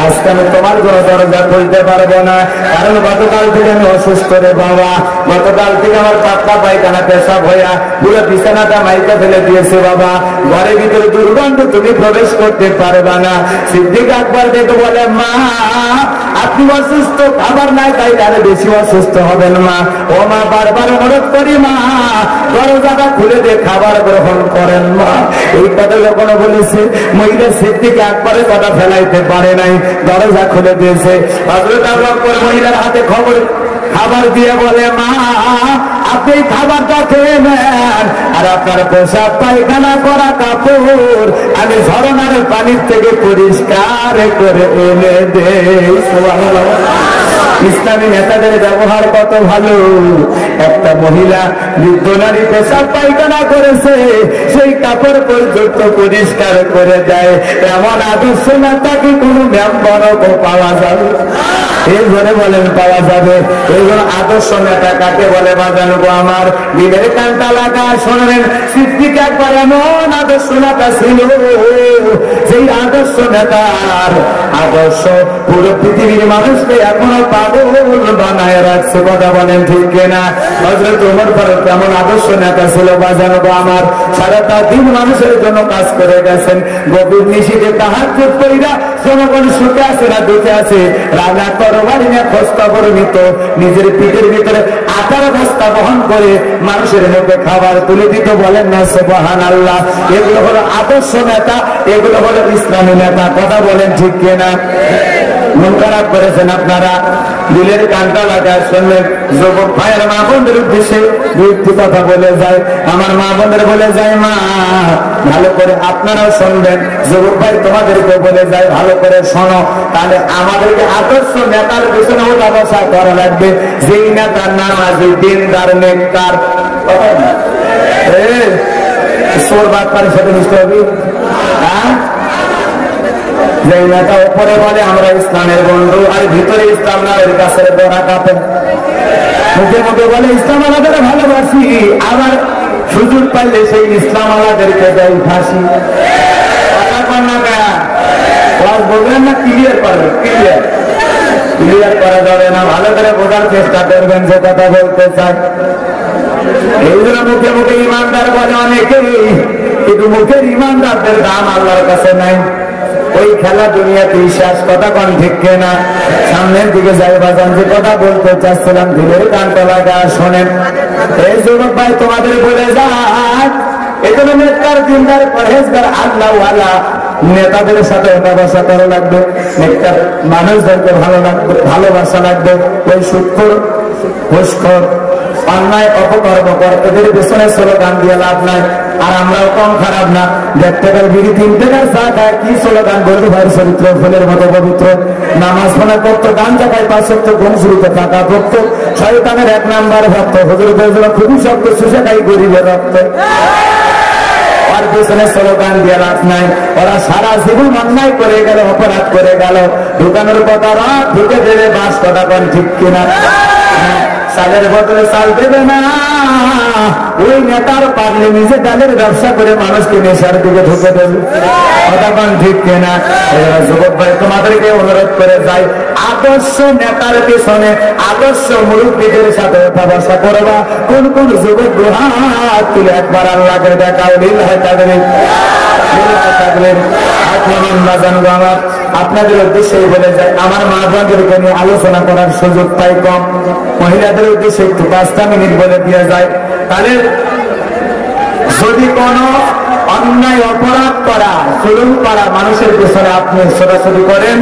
আজকে আমি তোমার কোনো দরজা খুলতে পারবো না, কারণ গতকাল থেকে আমি অসুস্থ রে বাবা, গতকাল থেকে আমার পাতলা পায়খানা পেশাব হইয়া পুরো বিছানাটা মাইকে ফেলে দিয়েছে বাবা, ঘরের ভিতরে দুর্গন্ধ, তুমি প্রবেশ করতে পারবা না। সিদ্দিক আকবর দেখে বলে মা আপনি অসুস্থ, খাবার নাই তাই আরো বেশি অসুস্থ হবেন মা। ও মা বারবার অনুরোধ করি মা দরজাটা খুলে দিয়ে খাবার গ্রহণ করেন মা। এই কথা যখন বলেছে মহিলা সিদ্দিক আকবরের কথা ফেলাইতে পারে নাই, দরজা খুলে দিয়েছে। হযরত আবু বকর মহিলার হাতে খাবার দিয়ে বলে মা আপনি খাবারটা খেয়ে নেন, আর আপনার পোশাক পায়খানা করা কাপড় আমি ঝরনার পানির থেকে পরিষ্কার করে এনে দেই। সুবহানাল্লাহ। ইসলামী নেতাদের ব্যবহার কত ভালো। একটা মহিলা বৃদ্ধ নারী পোশাক পায়খানা করেছে, সেই কাপড় পর্যন্ত পরিষ্কার করে দেয়। এমন আদর্শ নেতা কি কোনো মেম্বারও পাওয়া যাবে? এই ধরে বলেন পাওয়া যাবে। এইগুলো আদর্শ নেতা কাকে বলে বাজানো আমার? দিনের কানটা লাগা শোনেন, সিদ্দিক আকবর এমন আদর্শ নেতা ছিল, সেই আদর্শ নেতার আদর্শ পুরো পৃথিবীর মানুষকে এখনো পাগল বানায় রাখছে। কথা বলেন ঠিক কিনা? হযরত ওমর ফারুক এমন আদর্শ নেতা ছিল বাজানো আমার, সারাটা দিন মানুষের জন্য কাজ করে গেছেন। গভীর নিশীথে তাহাজ্জুদ কইরা জনগণ সুখে আছে না দুঃখে আছে, রাজা তরবারি নিয়ে খোঁজ খবর নিত, নিজের পিঠের ভিতরে আটার বস্তা বহন করে মানুষের মুখে খাবার তুলে দিত। বলেন না সুবহানাল্লাহ। এগুলো হলো আদর্শ নেতা, এগুলো হলো ইসলামী নেতা। কথা বলেন ঠিক কিনা? মন খারাপ করেছেন আপনারা? দিলের কানটা লাগায় শুনলেন। যুবক ভাইয়ের মা বোনদের উদ্দেশ্যে দুইটি কথা বলে যায়। আমার মা বোনদের বলে যায়, মা ভালো করে আপনারাও শুনবেন। যুবক ভাই তোমাদেরকে বলে যায়, ভালো করে শোনো। তাহলে আমাদেরকে আদর্শ নেতার পিছনে ওঠা বসা করা লাগবে, যেই নেতার নামাজি, দিনদার, নেককার। সোর বাটপারের সাথে মিশতে হবে। যে নেতা উপরে বলে আমরা ইসলামের বন্ধু, আর ভিতরে ইসলাম না, এর কাছে বড়া কাপে মুখে মুখে বলে ইসলাম আলাদের ভালোবাসি, আবার সুযোগ পাইলে সেই ইসলাম আলাদেরকে দেয় ফাঁসি। কথা কর না কেন? বলবেন না ক্লিয়ার করবে? ক্লিয়ার করা যাবে না। ভালো করে বোঝার চেষ্টা করবেন যে কথা বলতে চাই। এইগুলো মুখে মুখে ইমানদার বলে অনেকেই, কিন্তু মুখের ইমানদারদের দাম আল্লাহর কাছে নাই। ওই খেলা দুনিয়াতে শেষ। কথা কোন ঠিক না? সামনের দিকে যাই বাজান, যে কথা বলতে চাচ্ছিলাম দিলের কানটা লাগা শোনেন। এই যুবক ভাই তোমাদের বলে যাক, এগুলো নেতার, দিনদার, পরহেজগার, আল্লাহওয়ালা নেতাদের সাথে ওঠা বসা করা লাগবে। নেতার মানুষদেরকে ভালো লাগবে, ভালোবাসা লাগবে। ওই সুৎখোর, ঘুষখোর, অন্যায় অপকর্মকর এদের পেছনে স্লোগান দিয়ে লাভ নাই। আর আমরাও কম খারাপ না। 1.5 টাকার বিড়ি 3 টাকার চা খায়, কি স্লোগান বলবো ভাই? চরিত্র ফুলের মতো পবিত্র, নামাজ পড়া করতো, গাঞ্জা খায়, 5 ওয়াক্ত ঘুম শুরুতে থাকা ভক্ত, শয়তানের 1 নাম্বার ভক্ত, হুজুর খুবই শব্দ শুষে খাই গরিবের রক্ত। আর পেছনে স্লোগান দিয়ে লাভ নাই। ওরা সারা জীবন অন্যায় করে গেল, অপরাধ করে গেল, ঢুকানোর কথা রাত ঢুকে দেবে বাস। কথা কোন ঠিক কিনা? চালের বদলে চাল দেবে না। ওই নেতার পারলে নিজে ডালের ব্যবসা করে মানুষকে নেশার দিকে ঢুকে দেবে। কথা কোন ঠিক কিনা? যুবক ভাই তোমাদেরকে অনুরোধ করে যাই, আদর্শ নেতার পেছনে আদর্শ মুরব্বীদের সাথে উঠা বসা করবা। কোন কোন যুবক হাত তুলে একবার আল্লাহকে দেখাও, লীল হয় তাদের আমার। আপনাদের উদ্দেশ্যে বলে যায়, আমার মা বোনদেরকে নিয়ে আলোচনা করার সুযোগ পাই কম। মহিলাদের উদ্দেশ্যে একটু 5টা মিনিট বলে দিয়ে যায়। তাহলে যদি কোন অন্যায় অপরাধ করা, জুলুম করা মানুষের পেছনে আপনি ছোটাছুটি করেন,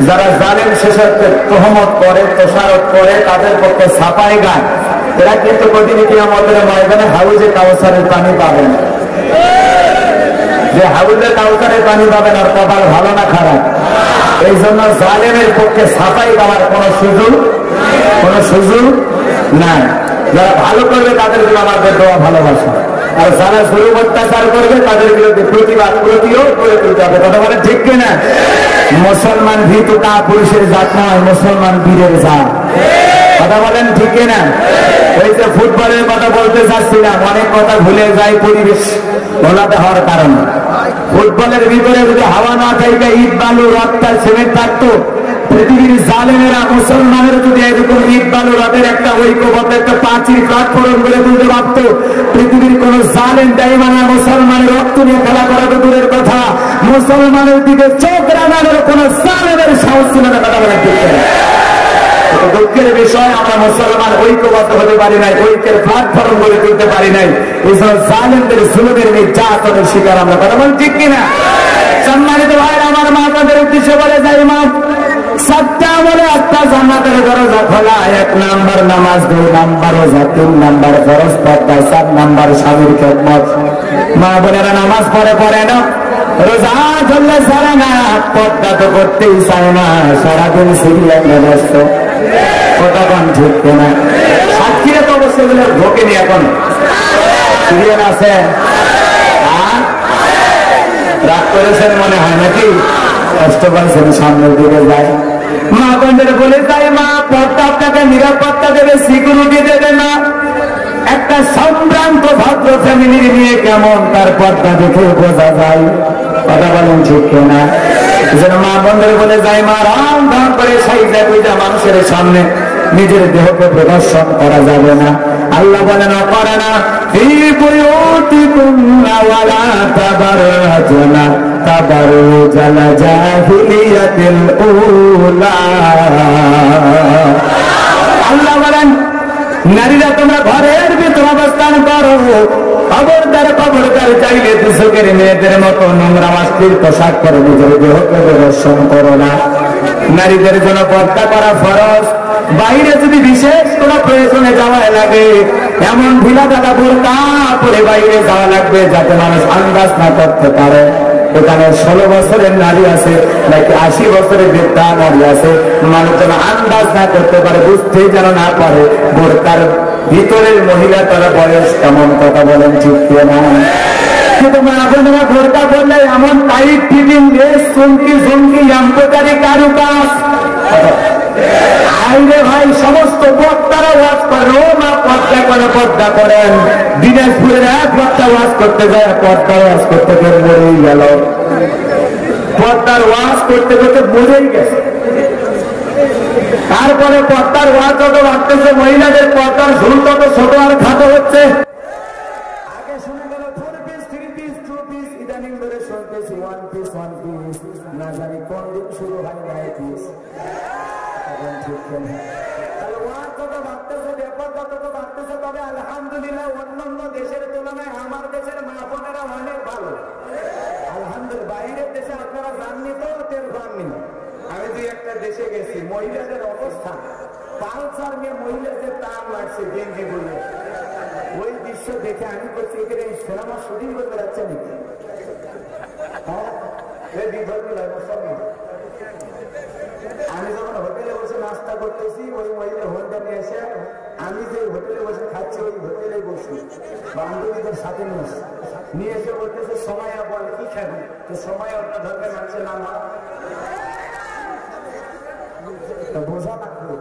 যারা জালেম শেষার্থে তহমত করে, তোষারত করে, তাদের পক্ষে ছাপাই গান, এরা কিন্তু প্রতিদিন কিয়ামতের ময়দানে হাউজে কাউসারের পানি পাবেন। যে হাউজে কাউসারের পানি পাবেন, আর কপাল ভালো না খারাপ? এই জন্য জালেমের পক্ষে ছাপাই দেওয়ার কোন সুযোগ নাই। যারা ভালো করবে তাদের জন্য আমাদের দোয়া ভালোবাসা, আর যারা জুলুম অত্যাচার করবে তাদের বিরুদ্ধে প্রতিবাদ প্রতিরোধ করে তুলতে হবে। কথা বলেন ঠিক কিনা? মুসলমান ভীতু তা পুরুষের জাত নয়, মুসলমান বীরের জাত। কথা বলেন ঠিক কিনা? ওই যে ফুটবলের কথা বলতে চাচ্ছিলাম, অনেক কথা ভুলে যায় পরিবেশ ঘোলাটে হওয়ার কারণে। ফুটবলের ভিতরে যদি হাওয়া না থাকে, ইট বালু রক্তার সিমেন্ট থাকতো, পৃথিবীর জালেমেরা মুসলমানের যদি এরকম ইট বালু রথের একটা ঐক্যবদ্ধ একটা প্রাচীর প্ল্যাটফর্ম করে তুলতে পারত, পৃথিবীর কোন জালেম দাইমানা মুসলমানের রক্ত নিয়ে খেলা করা তো দূরের কথা, মুসলমানের দিকে চোখ রাঙানোর কোন জালেমের সাহস ছিল না। কথা বলে দুঃখের বিষয়, আমরা মুসলমান ঐক্যবদ্ধ হতে পারি নাই, ঐক্যের প্ল্যাটফর্ম গড়ে তুলতে পারি নাই। এই সব জালেমদের জুলুমের নির্যাতনের শিকার আমরা। কথা বলেন ঠিক কিনা? সম্মানিত ভাই, আমার মা তাদের উদ্দেশ্যে বলে যাই, মা 7টা বলে 8টা জান্নাতের দরজা খোলা। 1 নাম্বার নামাজ, 2 নাম্বার রোজা, 3 নাম্বার ফরজ পর্দা, 4 নাম্বার স্বামীর খেদমত। মা বোনেরা নামাজ পড়ে না, রোজা ধরলে সারা না, পর্দা তো করতেই চায় না, সারাদিন সিরিয়ালে ব্যস্ত। কথা কোন ঠিক কিনা? সাক্ষীরা তো অবশ্যই ঢোকেনি, এখন সিরিয়াল আছে। রাগ করেছেন মনে হয় নাকি? কষ্ট পাইছেন, সামনের দিকে যায়। মা বোনদের বলে যাই, মা পর্দা আপনাকে নিরাপত্তা দেবে, সিকিউরিটি দেবে না। একটা সম্ভ্রান্ত ভদ্র ফ্যামিলির নিয়ে কেমন তার পর্দা দেখে বোঝা যায়। কথা বলেন ঠিক কিনা? মা বোনদের বলে যাই, মা রাম ধাম করে সাইজা কইজা মানুষের সামনে নিজের দেহকে প্রদর্শন করা যাবে না। আল্লাহ বলেন, অপরানা এই বুয়ুতিকুন্না ওয়ালা তাবাররাজনা তাবাররুজাল জাহিলিয়াতিল উলা। আল্লাহ বলেন, নারীরা তোমরা ঘরের ভিতর অবস্থান করো, খবরদার চাইলে দুচোখের মেয়েদের মতো নোংরা অশ্লীল পোশাক করো, নিজের দেহকে প্রদর্শন করো না। নারীদের জন্য পর্দা করা ফরজ, বাইরে যদি বিশেষ কোনো প্রয়োজনে যাওয়া লাগে এমন ঢিলা ঢালা বোরকা পরে বাইরে যাওয়া লাগবে যাতে মানুষ আন্দাজ না করতে পারে এখানে 16 বছরের নারী আছে নাকি 80 বছরের বৃদ্ধা নারী আছে, মানুষ যেন আন্দাজ না করতে পারে, বুঝতেই যেন না পারে বোরকার ভিতরের মহিলা তারা বয়স কেমন। কথা বলেন ঠিক না? কিন্তু আপনারা বোরকা বললে এমন টাইট ফিটিং ড্রেস, চুমকি ঝুমকি এমব্রয়ডারি কারুকাজ, আইরে ভাই সমস্ত বক্তারা ওয়াজ করে, ও মা পর্দা করে পর্দা করেন। দিনাজপুরের এক বক্তা ওয়াজ করতে যায়, পর্দার ওয়াজ করতে গিয়ে মরেই গেল, পর্দার ওয়াজ করতে করতে মরেই গেছে। তারপরে পর্দার ওয়াজ যত বাড়তেছে মহিলাদের পর্দার ঝুল তত ছোট আর খাটো হচ্ছে। আগে শুনে গেল 4 পিস 3 পিস 2 পিস, ইদানিং ধরে শুনতেছি 1 পিস 1 পিস, না জানি কোন দিন শুরু হয় 9 পিস। তবে আলহামদুলিল্লাহ অন্যান্য দেশের তুলনায় আমার দেশের মা বোনেরা অনেক ভালো, আলহামদুলিল্লাহ। বাইরের দেশে আপনারা জাননি তো, টের পাননি। আমি দুই একটা দেশে গেছি, মহিলাদের অবস্থা পালসার নিয়ে মহিলাদের টান লাগছে গেঞ্জি বলে, ওই দৃশ্য দেখে আমি বলছি এখানে সিনেমা শুটিং করতে যাচ্ছে নাকি? আমি যখন হোটেলে বসে নাস্তা করতেছি, ওই মহিলা হোটেলটা নিয়ে এসে আমি যে হোটেলে বসে খাচ্ছি ওই হোটেলে বসি, বান্ধবীদের সাথে নিয়ে এসে বলতেছে সময়া বল কি খাবি, তো সময় অন্য ধর্মের মানুষের নাম বোঝা লাগবে।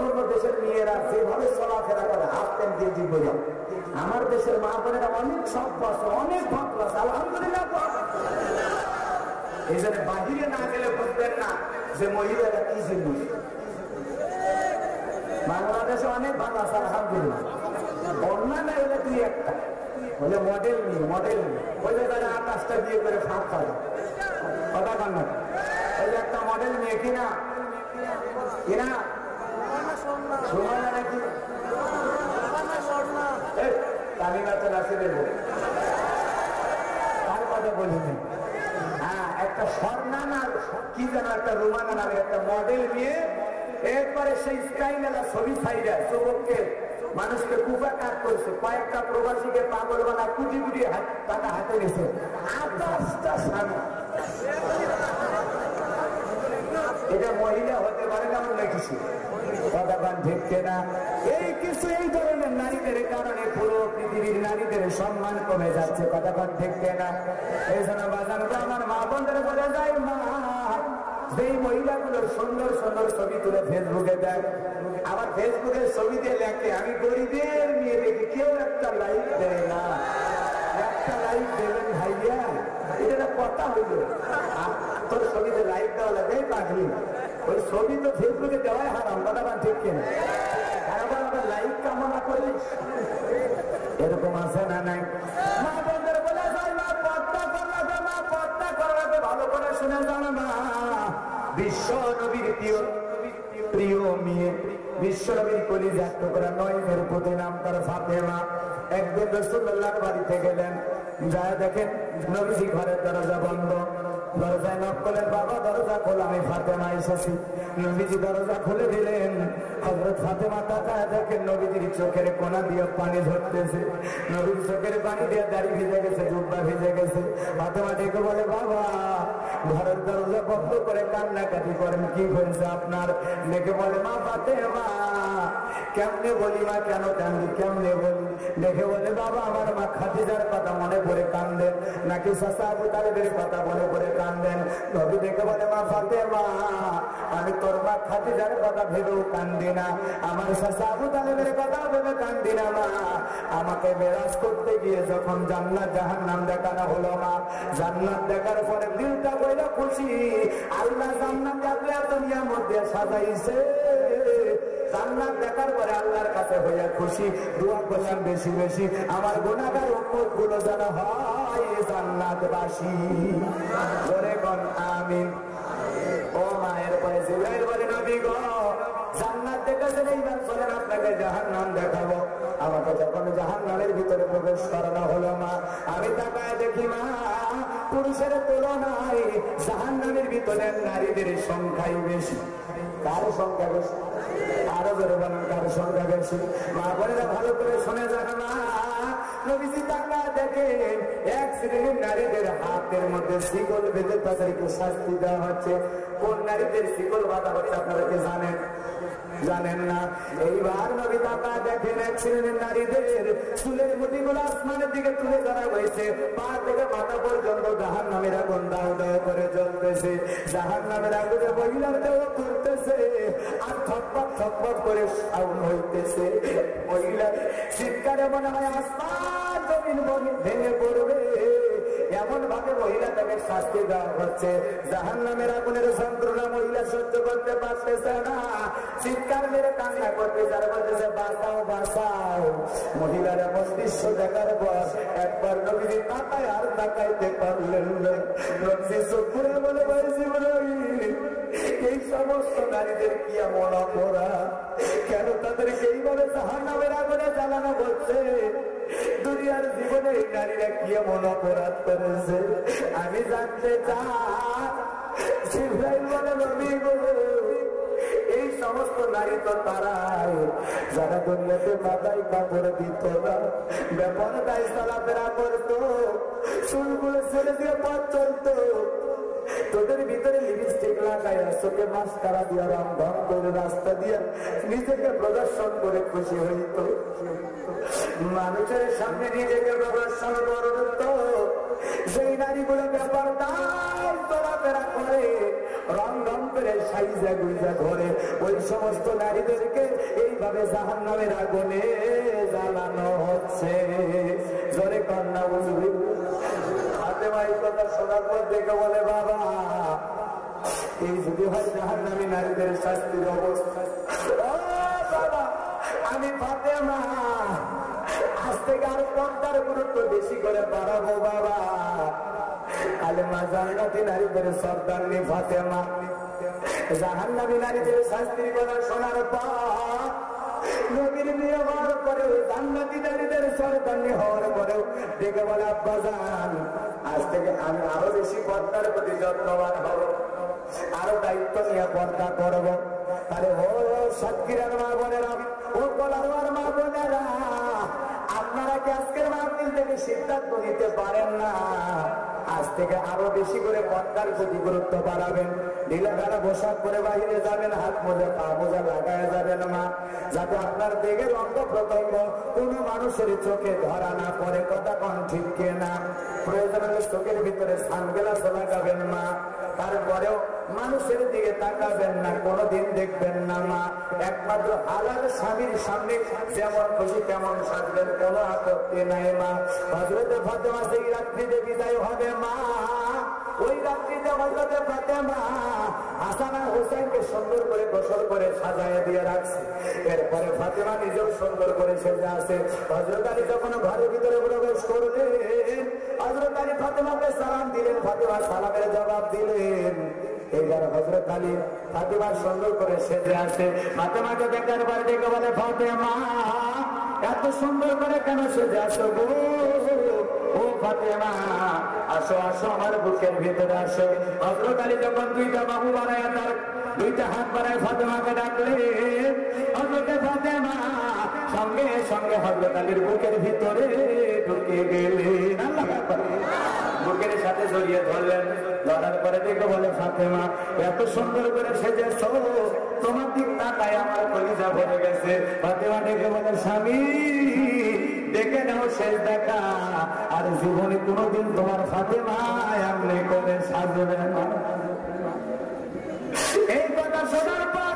অন্য দেশের মেয়েরা যেভাবে চলাফেরা করে হাফ প্যান্ট গেঞ্জি বোঝা, আমার দেশের মা বোনেরা অনেক সভ্য আছে, অনেক ভদ্র আছে, আলহামদুলিল্লাহ। এই জন্য বাহিরে না গেলে বুঝবেন না যে মহিলারা কি জিনিস। বাংলাদেশে অনেক ভালো আছে আলহামদুলিল্লাহ, অন্যান্য হলে দুই একটা বলে মডেল নিয়ে বলে তারা 28টা বিয়ে করে ফাঁক পাবে, কথা কান না। ওই একটা মডেল নিয়ে কিনা সময় নাকি তালিমাতে রাখে দেবো, তার কথা বলিনি। হ্যাঁ, একটা স্বর্ণা না কি যেন একটা রুমানা নামে একটা মডেল নিয়ে একবারে সেই স্কাইনেলা ছবি ছাইরা যুবককে মানুষকে কুপা কাট করছে, কয়েকটা প্রবাসীকে পাগল বানা কুটি কুটি টাকা হাতে গেছে। 28টা স্বামী, এটা মহিলা হতে পারে না আমরা কিছু কথাবান ঠিক না। এই কিছু এই ধরনের নারীদের কারণে পুরো পৃথিবীর নারীদের সম্মান কমে যাচ্ছে, কথাবান ঠিক না। এই জন্য বাজানকে আমার মা বোনদের বলে যায়, মা যেই মহিলাগুলোর সুন্দর সুন্দর ছবি তুলে ফেসবুকে দেয়, আবার ফেসবুকের ছবি দিয়ে লেখে আমি গরিবের নিয়ে দেখি, কেউ একটা লাইক দেয় না। একটা লাইক দেবেন ভাইয়া, এটা কথা হইল, তোর ছবিতে লাইক দেওয়া লাগে পাগলি, ওই ছবি তো ফেসবুকে দেওয়াই হারাম, কথা ঠিক কিনা? আবার আবার লাইক কামনা করিস, এরকম আছে না নাই? মা বোনদের বলে যায় মা পর্দা করাবে, মা পর্দা করাবে, ভালো করে শুনে জানো না। বিশ্ব নবীর প্রিয় মেয়ে, বিশ্ব নবীর কলিজার টুকরা 9 প্রতি নাম তার ফাতেমা। একদিন রাসূলুল্লাহর বাড়িতে গেলেন, যা দেখেন নবীজি ঘরের দরজা বন্ধ, দরজায় নক করলেন, বাবা দরজা খোল, আমি ফাতেমা এসেছি। নবীজি দরজা খুলে দিলেন, হযরত ফাতেমা তাকায় দেখেন নবীজির চোখের কোনা দিয়ে পানি ঝরতেছে, নবীর চোখের পানি দিয়ে দাড়ি ভিজে গেছে, জুব্বা ভিজে গেছে। ফাতেমা ডেকে বলে, বাবা ঘরের দরজা বন্ধ করে কান্নাকাটি করেন, কি হয়েছে আপনার? ডেকে বলে, মা ফাতেমা কেমনে বলি মা, কেন কান্দি, কেমনে বলি? দেখে বলে, বাবা আমার মা খাদিজার কথা মনে পড়ে কান্দেন, নাকি চাচা আবু তালেবের কথা মনে পড়ে কান্দেন? নবী দেখে বলে, মা ফাতেমা আমি তোর মা খাদিজার কথা ভেবেও কান্দি না, আমার চাচা আবু তালেবের কথা ভেবে কান্দি না। মা আমাকে মেরাজ করতে গিয়ে যখন জান্নাত জাহান্নাম দেখানো হলো, মা জান্নাত দেখার পরে দিলটা কইরা খুশি, আল্লাহ জান্নাত দুনিয়ার মধ্যে সাজাইছে। জান্নাত দেখার পরে আল্লাহর কাছে হইয়া খুশি, দোয়া করলাম বেশি বেশি আমার গুনাহগার উম্মত গুলো যেন হয় জান্নাতবাসী। জোরে কোন আমিন। ও মায়ের পরে জিবরাইল বলে, নবী গো জান্নাত দেখেছেন, এইবার চলেন আপনাকে জাহান্নাম দেখাবো। আমাকে যখন জাহান্নামের ভিতরে প্রবেশ করানো হলো, মা আমি তাকায় দেখি মা পুরুষের তুলনায় জাহান্নামের ভিতরে নারীদের সংখ্যাই বেশি। কার সংখ্যা বেশি? আরো জোরে বলেন, কার সংখ্যা বেশি? মা বোনেরা ভালো করে শুনে যান না, নবীজি তাকা দেখেন এক শ্রেণীর নারীদের হাতের মধ্যে শিকল বেঁধে তাদেরকে শাস্তি দেওয়া হচ্ছে। কোন নারীদের শিকল বাঁধা হচ্ছে আপনারা কি জানেন? জানেন না? এইবার নবী তাকা দেখেন এক শ্রেণীর নারীদের চুলের মুঠিগুলো আসমানের দিকে তুলে ধরা হয়েছে, পা থেকে মাথা পর্যন্ত জাহান্নামের আগুন দাও দাও করে জ্বলতেছে, জাহান্নামের আগুনে মহিলার দেহ করতেছে আর থপথপ থপথপ করে সাউন্ড হইতেছে। মহিলার চিৎকারে মনে হয় আসমান জমিন ভেঙে পড়বে, এমন ভাবে মহিলাটাকে শাস্তি দেওয়া হচ্ছে। জাহান্নামের আগুনের যন্ত্রণা মহিলা সহ্য করতে পারতেছে না, চিৎকার মেরে কান্না করতে যারা বলতেছে বাঁচাও বাঁচাও। মহিলার এমন দৃশ্য দেখার পর একবার নবীজি তাকায় আর তাকাইতে পারলেন না। নবীজি চোখ খুলে বলে বলছি এই সমস্ত নারীদের কি এমন অপরাধ, কেন তাদেরকে এইভাবে জাহান্নামের আগুনে জ্বালানো হচ্ছে? দুনিয়ার জীবনে এই নারীরা কি এমন অপরাধ করেছে আমি জানতে চাই। জিবরাইল বলে নবী গো, এই সমস্ত নারী তো তারাই যারা দুনিয়াতে মাথায় কাপড় দিত না, বেপরদায় চলাফেরা করতো, চুলগুলো ছেড়ে দিয়ে পথ চলতো, তোদের ভিতরে লিপস্টিক লাগাইয়া চোখে মাস্কারা দিয়া রং ঢং করে রাস্তা দিয়া নিজেকে প্রদর্শন করে খুশি হইত, মানুষের সামনে নিজেকে প্রদর্শন করত। সেই নারীগুলো ব্যাপার তাই চলাফেরা করে রং ঢং করে সাইজা গুইজা ঘরে, ওই সমস্ত নারীদেরকে এইভাবে জাহান্নামের আগুনে জ্বালানো হচ্ছে। জোরে কন্যা বুঝবি ফাতেমা এই কথা শোনার পর দেখে বলে বাবা এই যদি হয় জাহান্নামী নারীদের শাস্তির অবস্থা, ও বাবা আমি ফাতেমা আজ থেকে আরো পর্দার গুরুত্ব বেশি করে বাড়াবো বাবা। আলেমা জান্নাতি নারীদের সর্দারনি ফাতেমা জাহান্নামী নারীদের শাস্তির কথা শোনার পর নবীর বিয়ে হওয়ার পরেও জান্নাতি নারীদের সর্দারনি হওয়ার পরেও ডেকে বলে আব্বা জান আজ থেকে আমি আরো বেশি পর্দার প্রতি যত্নবান হব, আরো দায়িত্ব নিয়ে পর্দা করব। তাহলে ও সাতক্ষীরার মা বোনেরা, ও কলার মা বোনেরা, আপনারা কি আজকের মাহফিল থেকে সিদ্ধান্ত নিতে পারেন না আজ থেকে আরো বেশি করে পর্দার প্রতি গুরুত্ব বাড়াবেন? ঢিলাঢালা পোশাক করে বাহিরে যাবেন, হাত মোজা পা মোজা লাগায় যাবেন মা, যাতে আপনার দেহের অঙ্গ প্রত্যঙ্গ কোনো মানুষের চোখে ধরা না পড়ে। কথা কোন ঠিক কিনা? প্রয়োজন হলে চোখের ভিতরে সানগ্লাস লাগাবেন মা, তারপরেও মানুষের দিকে তাকাবেন না, কোনোদিন দেখবেন না মা। একমাত্র হালাল স্বামীর সামনে যেমন খুশি তেমন সাজবেন, কোনো আপত্তি নাই মা। হযরতে ফাতেমা সেই রাত্রিতে বিদায় হবে মা, ওই রাত্রিতে হযরতে ফাতেমা হাসান আর হুসাইনকে সুন্দর করে গোসল করে সাজায় দিয়ে রাখছে। এরপরে ফাতেমা নিজেও সুন্দর করে সেজে আছে। হযরত আলী যখন ঘরের ভিতরে প্রবেশ করলেন, হযরত আলী ফাতেমাকে সালাম দিলেন, ফাতেমা সালামের জবাব দিলেন। এইবার হযরত আলী ফাতেমা সুন্দর করে সেজে আছে। ফাতেমাকে দেখার পর দেখে বলে ফাতেমা এত সুন্দর করে কেন সেজে আসো গো? ও ফাতেমা আসো আসো আমার বুকের ভিতরে আসো। হযরত আলী যখন দুইটা বাহু বাড়ায় তার দুইটা হাত বাড়ায় ফাতেমাকে ডাকলেন, হযরতে ফাতেমা সঙ্গে সঙ্গে হযরত আলীর বুকের ভিতরে ঢুকে গেলেন। আল্লাহু আকবার। বুকের সাথে জড়িয়ে ধরলেন, ধরার পরে দেখে বলে ফাতেমা এত সুন্দর করে সেজেছো, তোমার দিক তাকায় আমার কলিজা ভরে গেছে। ফাতেমা দেখে বলে স্বামী দেখে নাও শেষ দেখা, আর জীবনে কোনোদিন তোমার ফাতেমা এমনি করে সাজবে না। এই কথা শোনার পর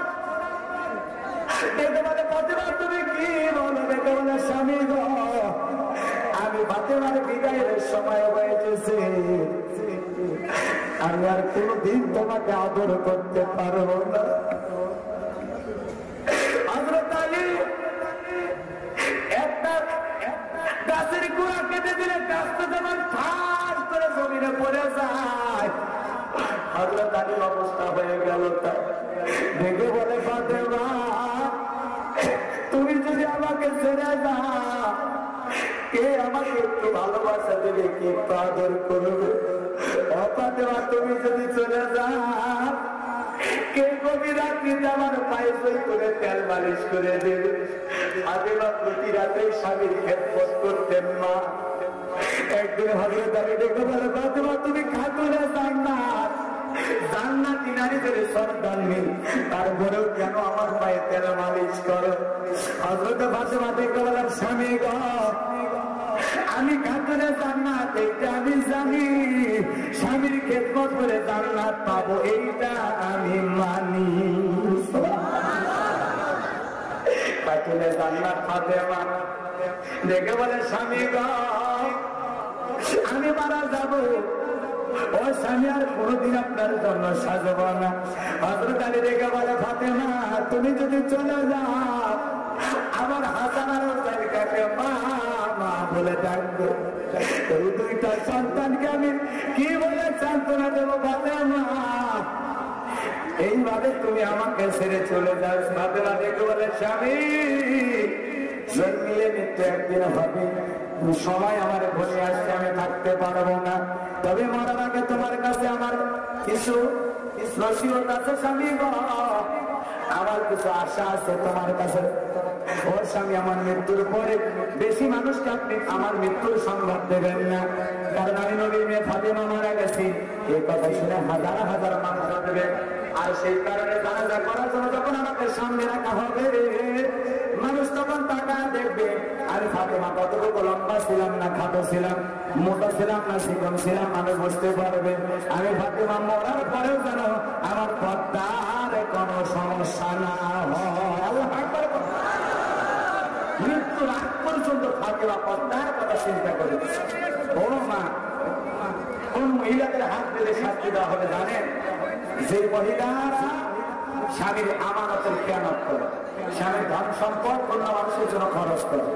দেখে বলে ফাতেমা তুমি কি বলো? দেখে বলে স্বামী গো আমি ফাতেমার বিদায়ের সময় হয়েছে, আমি আর কোনদিন তোমাকে আদর করতে পারবো না। হযরত আলী একটা গাছের গোড়া কেটে দিলে গাছটা যেমন ঠাস করে জমিনে পড়ে যায়, হযরত আলীর অবস্থা হয়ে গেল। দেখে বলে ফাতেমা তুমি যদি আমাকে ছেড়ে যাও, কে আমাকে একটু ভালোবাসা দেবে, কে একটু আদর করবে? ফাতেমা তুমি যদি চলে যাও কে গভীর রাত্রিতে আমার পায়ে সই করে তেল মালিশ করে দেবে। ফাতেমা প্রতি রাতে স্বামীর খেদমত করতেন মা। একদিন হযরত আলী ডেকে বলে, ফাতেমা তুমি খাতুনে জান্নাত, জান্নাতি নারীদের সন্তান নেই, তারপরেও কেন আমার পায়ে তেল মালিশ করো? হযরত ফাতেমা ডেকে বলেন, স্বামী গো, আমি খাতুনে জান্নাত এটা আমি জানি, স্বামীর খেদমত করে জান্নাত পাবো এইটা আমি মানি। খাতুনে জান্নাত ফাতেমা দেখে বলে, স্বামী গো, আমি মারা যাবো, ও স্বামী আর কোনদিন আপনার জন্য সাজব না। হযরত আলী দেখে বলে, ফাতেমা তুমি যদি চলে যাও, আমার হাসান আর হোসেনকে মা মা বলে ডাকবে, এই দুইটা সন্তানকে আমি কি বলে সান্ত্বনা দেবো ফাতেমা? এইভাবে তুমি আমাকে ছেড়ে চলে যাও। ফাতেমা দেখে বলে, স্বামী জন্মিলে মৃত্যু একদিন হবে, সময় আমার ঘনিয়ে আসছে, আমি থাকতে পারবো না, তবে মরার আগে তোমার কাছে আমার কিছু নসিহত আছে স্বামী গো, আমার কিছু আশা আছে তোমার কাছে। ও স্বামী, আমার মৃত্যুর পরে বেশি মানুষকে আপনি আমার মৃত্যুর সংবাদ দেবেন না, কারণ আমি নবীর মেয়ে ফাতেমা মারা গেছি, এই কথা শুনে হাজার হাজার মানুষ আসবে। আর সেই কারণে জানাজা করার জন্য যখন আমাকে সামনে রাখা হবে, মানুষ তখন টাকা দেখবে আমি ফাতেমা কতটুকু লম্বা ছিলাম না খাটো ছিলাম, মোটা ছিলাম না চিকন ছিলাম, মানুষ বুঝতে পারবে। আমি ফাতেমা মরার পরেও যেন আমার পর্দার কোনো সমস্যা না হয়। আল্লাহু আকবার। মৃত্যুর আগ পর্যন্ত ফাতেমা পর্দার কথা চিন্তা করে। ও মা, কোন মহিলাদের হাত দিলে শাস্তি দেওয়া হবে জানেন? যে মহিলারা স্বামীর আমানতের খেয়ানত করে, স্বামীর ধন সম্পদ অন্য মানুষের জন্য খরচ করে,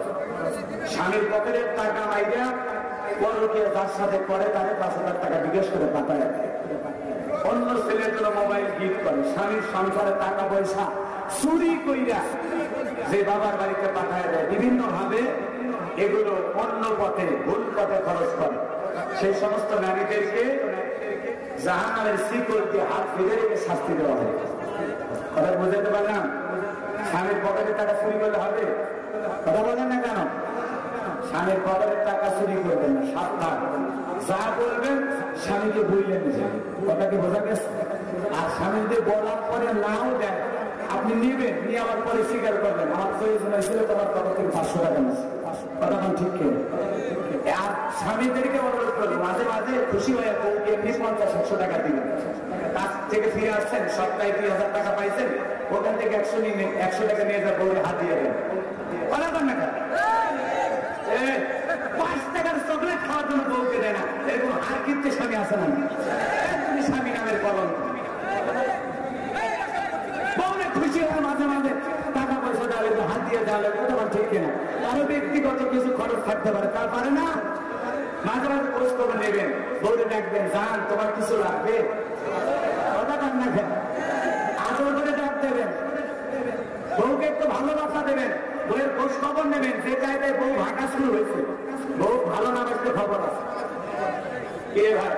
স্বামীর পকেটের টাকা মাইরা পরকে যার সাথে করে তাদের 5,000 টাকা জিজ্ঞেস করে পাঠায়, অন্য ছেলের জন্য মোবাইল গিফট করে, স্বামীর সংসারে টাকা পয়সা চুরি কইরা যে বাবার বাড়িতে পাঠায় দেয়, বিভিন্ন ভাবে এগুলো অন্য পথে ভুল পথে খরচ করে, সেই সমস্ত নারীদেরকে জাহান্নামের শিকল দিয়ে হাত বেঁধে রেখে শাস্তি দেওয়া হয়। কথা বুঝাতে পারলাম? স্বামীর পকেটের টাকা চুরি করলে হবে? কথা বলেন না কেন? স্বামীর পকেটের টাকা চুরি করবেন না, সাবধান। যা বলবেন স্বামীকে বললেন যে, কথা কি বোঝা গেছে? আর স্বামী যদি বলার পরে নাও দেন, আপনি নিবেন, নিয়ে আমার পরে স্বীকার করবেন, আমার প্রয়োজন হয়েছিল তোমার তরফ থেকে 500 টাকা নিচ্ছে, কথা কোন ঠিক কে? আর স্বামীদেরকে অনুরোধ করবো, মাঝে মাঝে খুশি হয়ে বউকে এমনি 50-100 টাকা দিবেন। কাজ থেকে ফিরে আসছেন, সপ্তাহে 2,000 টাকা পাইছেন, ওখান থেকে 100 টাকা নিয়ে যা বউকে হাত দিয়ে দেন, কথা কোন না? 5 টাকার চকলেট খাওয়ার জন্য বউকে দেয় না, এরকম হার কিনতে স্বামী আসে না? তুমি স্বামী নামের কলঙ্ক। বউরে খুশি হয়ে মাঝে মাঝে টাকা পয়সা দেওয়া, হাত দিয়ে দেওয়া, কথা ঠিক কিনা? আরো ব্যক্তিগত কিছু খরচ থাকতে পারে, তা পারে না? মাঝে মাঝে খোঁজ খবর নেবেন, বউরে ডাকবেন, জান তোমার কিছু লাগবে, কথা কান না খেন, আদর করে ডাক দেবেন, বউকে একটু ভালোবাসা দেবেন, বউয়ের খোঁজ খবর নেবেন, যে জায়গায় বউ ভাঙা শুরু হয়েছে, বউ ভালো না বাসলে খবর আছে কে ভাই?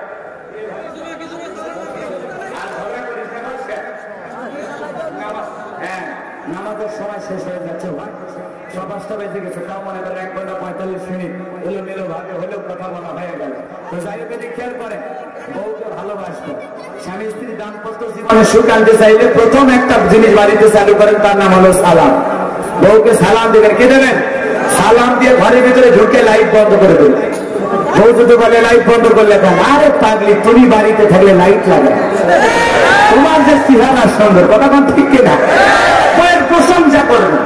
আর ঝগড়া করিস না, হ্যাঁ নামাজের সময় শেষ হয়ে যাচ্ছে ভাই, 5টা বেজে গেছে, তাও মনে করেন 1 ঘন্টা 45 মিনিট এলোমেলো ভাবে হলেও কথা বলা হয়ে গেল। তো যাই হোক, খেয়াল করেন, বউকে ভালোবাসবে, স্বামী স্ত্রী দাম্পত্য জীবনে সুখ আনতে চাইলে প্রথম একটা জিনিস বাড়িতে চালু করেন, তার নাম হলো সালাম। বউকে সালাম দেবেন, কে দেবেন? সালাম দিয়ে ঘরের ভিতরে ঢুকে লাইট বন্ধ করে দেবেন। বউ যদি বলে লাইট বন্ধ করলে কেন? আরে পাগলি, তুমি বাড়িতে থাকলে লাইট লাগে, তোমার যে চেহারা সুন্দর, কথা কোন ঠিক কিনা? বউয়ের প্রশংসা করবে,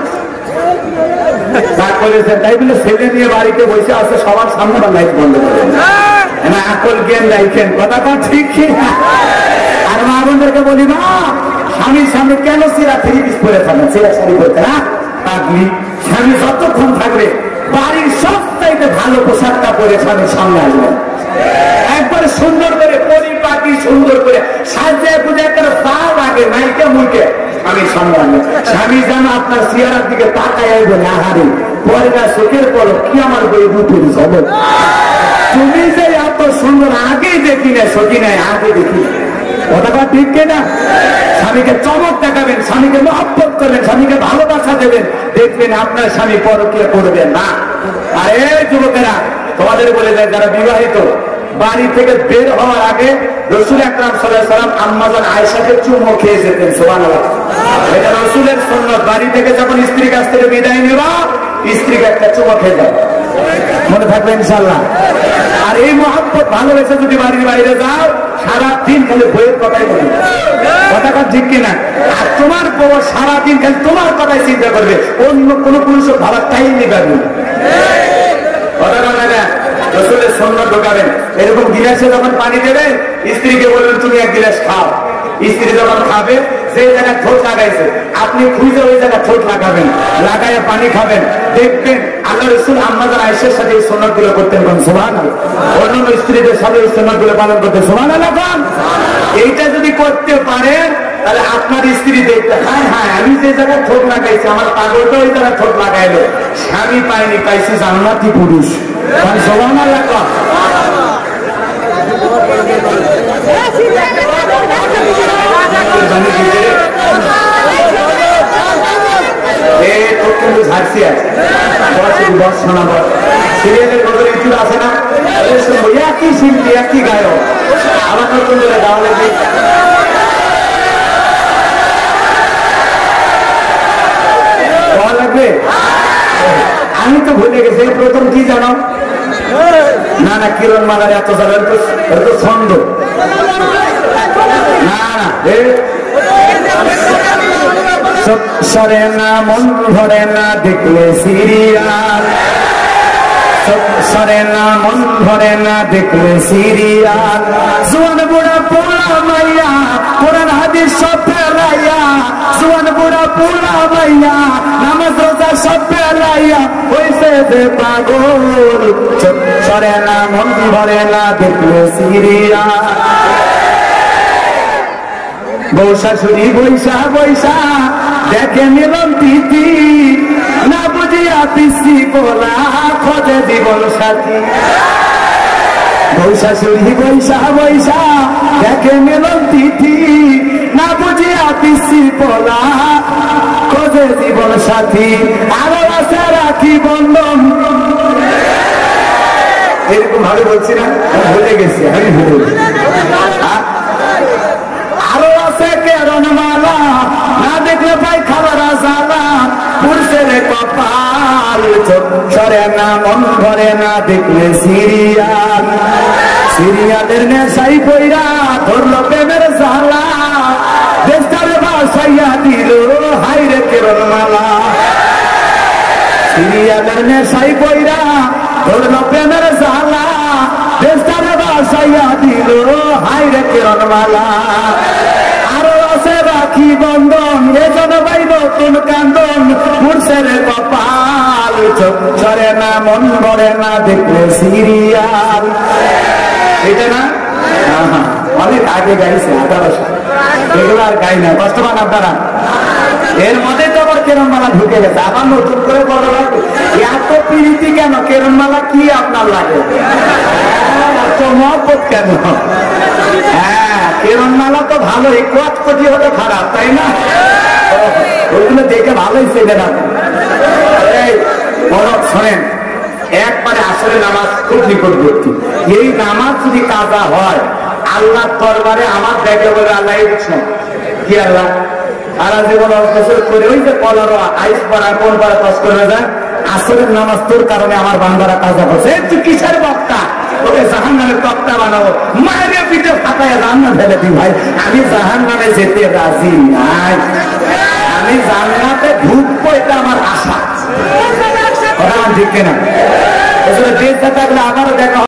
তাই বলে ছেলে নিয়ে বাড়িতে বসে আছে, সবার সামনে লাইট বন্ধ করে না, আকল জ্ঞান রাখেন, কথা কোন ঠিক কিনা? আর মা বোনদেরকে বলি, মা স্বামীর সামনে কেন চিরা 3 পিস পরে থাকবেন, চিরা শাড়ি পরতে না? পাগলি, স্বামী যতক্ষণ থাকবে বাড়ির সবচাইতে ভালো পোশাকটা পরে স্বামীর সামনে আসবেন, একবারে সুন্দর করে পরিপাটি সুন্দর করে সাজিয়ে পুজো করে পা লাগে নাইকে মুখে স্বামীর সামনে আসবেন। স্বামী যেন আপনার চেহারার দিকে তাকায় বলে, আহারে পরে না চোখের পর কি আমার বই রূপের হবে, তুমি যে এত সুন্দর আগে দেখি না, সখী নাই আগে দেখি, কথা ঠিক কিনা? স্বামীকে চমক দেখাবেন, স্বামীকে মহব্বত করবেন, স্বামীকে ভালোবাসা দেবেন, দেখবেন আপনার স্বামী পরকীয়া করবে না। আর এই যুবকেরা তোমাদের বলে যায়, যারা বিবাহিত বাড়ি থেকে বের হওয়ার আগে রাসূল আকরাম সাল্লাল্লাহু আলাইহি ওয়াসাল্লাম আম্মাজান আয়েশাকে চুমো খেয়ে যেতেন। সুবহানাল্লাহ। এটা রাসূলের সুন্নাত। বাড়ি থেকে যখন স্ত্রীর কাছ থেকে বিদায় নেবা, স্ত্রীকে একটা চুমো খেয়ে যাও, মনে থাকবে ইনশাআল্লাহ। আর এই মহব্বত ভালোবেসে যদি বাড়ির বাইরে যাও, সারাদিন খালি বইয়ের কথাই বলবে, কথাটা ঠিক কিনা? আর তোমার বউ সারাদিন খালি তোমার কথাই চিন্তা করবে, অন্য কোনো পুরুষের ভাবার টাইম নিবে না। কথাটা না রাসূলের সুন্নাত ঢোকাবেন। এরকম গিলাসে যখন পানি দেবেন, স্ত্রীকে বলবেন তুমি এক গিলাস খাও। স্ত্রী যখন খাবে, সেই জায়গায় ঠোঁট লাগাইছে, আপনি খুঁজে ওই জায়গায় ঠোঁট লাগাবেন, লাগাইয়া পানি খাবেন। দেখবেন আল্লাহ রাসূল আম্মাজান আয়েশার সাথে এই সুন্নাতগুলো করতেন। সুবহানাল্লাহ। অন্যান্য স্ত্রীদের সাথে এই সুন্নাতগুলো পালন করতে সুবহানাল্লাহ। এইটা যদি করতে পারেন, তাহলে আপনার স্ত্রী দেখতে, হ্যাঁ হ্যাঁ আমি যে জায়গায় ঠোঁট লাগাইছি, আমার পাগলটা ওই জায়গায় ঠোঁট লাগাইলো, স্বামী পাইনি, পাইছি জান্নাতি পুরুষ। সুবহানাল্লাহ। ঝাড়সি আছে, সিরিয়ালের মতো ঋতু আছে না, একই শিল্পী একই গায়ক, আবার নতুন করে গাওয়া লাগবে। গাওয়া লাগবে। আমি তো ভুলে গেছি প্রথম কি জানো? না না, কিরণ মালার এত জানেন তো ছন্দ না না, সরে না মন ভরে না দেখলে সিরিয়াল, সরে না মন ভরে না দেখলে সিরিয়াল, জোয়ান বুড়া পোলা মাইয়া কোরআন হাদিস সব ফেলাইয়া, জোয়ান বুড়া পোলা মাইয়া নামাজ রোজা সব ফেলাইয়া হইছে যে পাগল, সরে না মন ভরে না দেখলে সিরিয়াল। বউ শাশুড়ি বৈশা বৈশা দেখে মিলন তিথি, না বুঝিয়া পিসি বলা খোঁজে জীবন সাথী। বউ শাশুড়ি বৈশা বৈশা দেখে মিলন তিথি, না বুঝিয়া পিসি বলা খোঁজে জীবন সাথী। আরো আছে রাখি বন্ধন, এরকম ভাবে বলছি না, ভুলে গেছি আমি, ভুলে গেছি। আরো আছে কেরণ মালা, না দেখলে ভাই খাবার আসালা, পুরুষের কপাল, সরে না মন ভরে না দেখলে সিরিয়াল, সিরিয়ালের নেশাই পইরা ধরলো প্রেমের জ্বালা, দেশটারে বাসাইয়া দিল হাইরে কেরণ মালা, সিরিয়ালের নেশাই পইরা ধরলো প্রেমের জ্বালা, দেশটারে বাসাইয়া দিল হাইরে কেরণ মালা। আরো আছে রাখি বন্ধন, এজন ভাই নতুন কান্দন, পুরুষের কপাল, সরে না মন ভরে না দেখলে সিরিয়াল। এটা না অনেক আগে গাইছে, এগুলো আর গাই না, কষ্ট পান আপনারা। এর মধ্যে তো আবার কেরণ মালা ঢুকে গেছে, আবার নতুন করে বড় লাগবে। এত প্রীতি কেন? কেরণ মালা কি আপনার লাগে? এত মহব্বত কেন? হ্যাঁ, কেরণ মালা তো ভালোই, কটকটি হলে খারাপ, তাই না? ওইগুলো দেখে ভালোই ছিলেন আপনি। এই বড় শোনেন, একবারে আসলে নামাজ খুব নিকটবর্তী। এই নামাজ যদি কাজা হয়, আল্লাহর দরবারে আমার দেখে বলে আল্লাহ কি আল্লাহ সারা জীবন অবসর করে ওই যে কলার আইস পাড়া কোন পাড়া কাজ করে যায়, আসরের নামাজ তোর কারণে আমার বান্দারা কাজা করছে। তুই কিসের বক্তা? ওকে জাহান নামের তক্তা বানাবো, মায়ের পিঠে ফাটায় রান্না ফেলে দি। ভাই আমি জাহান নামে যেতে রাজি নাই, আমি জান্নাতে ঢুকবো, এটা আমার আশা। ঠিক কিনা? আসলে দেশ থাকলে আমারও দেখা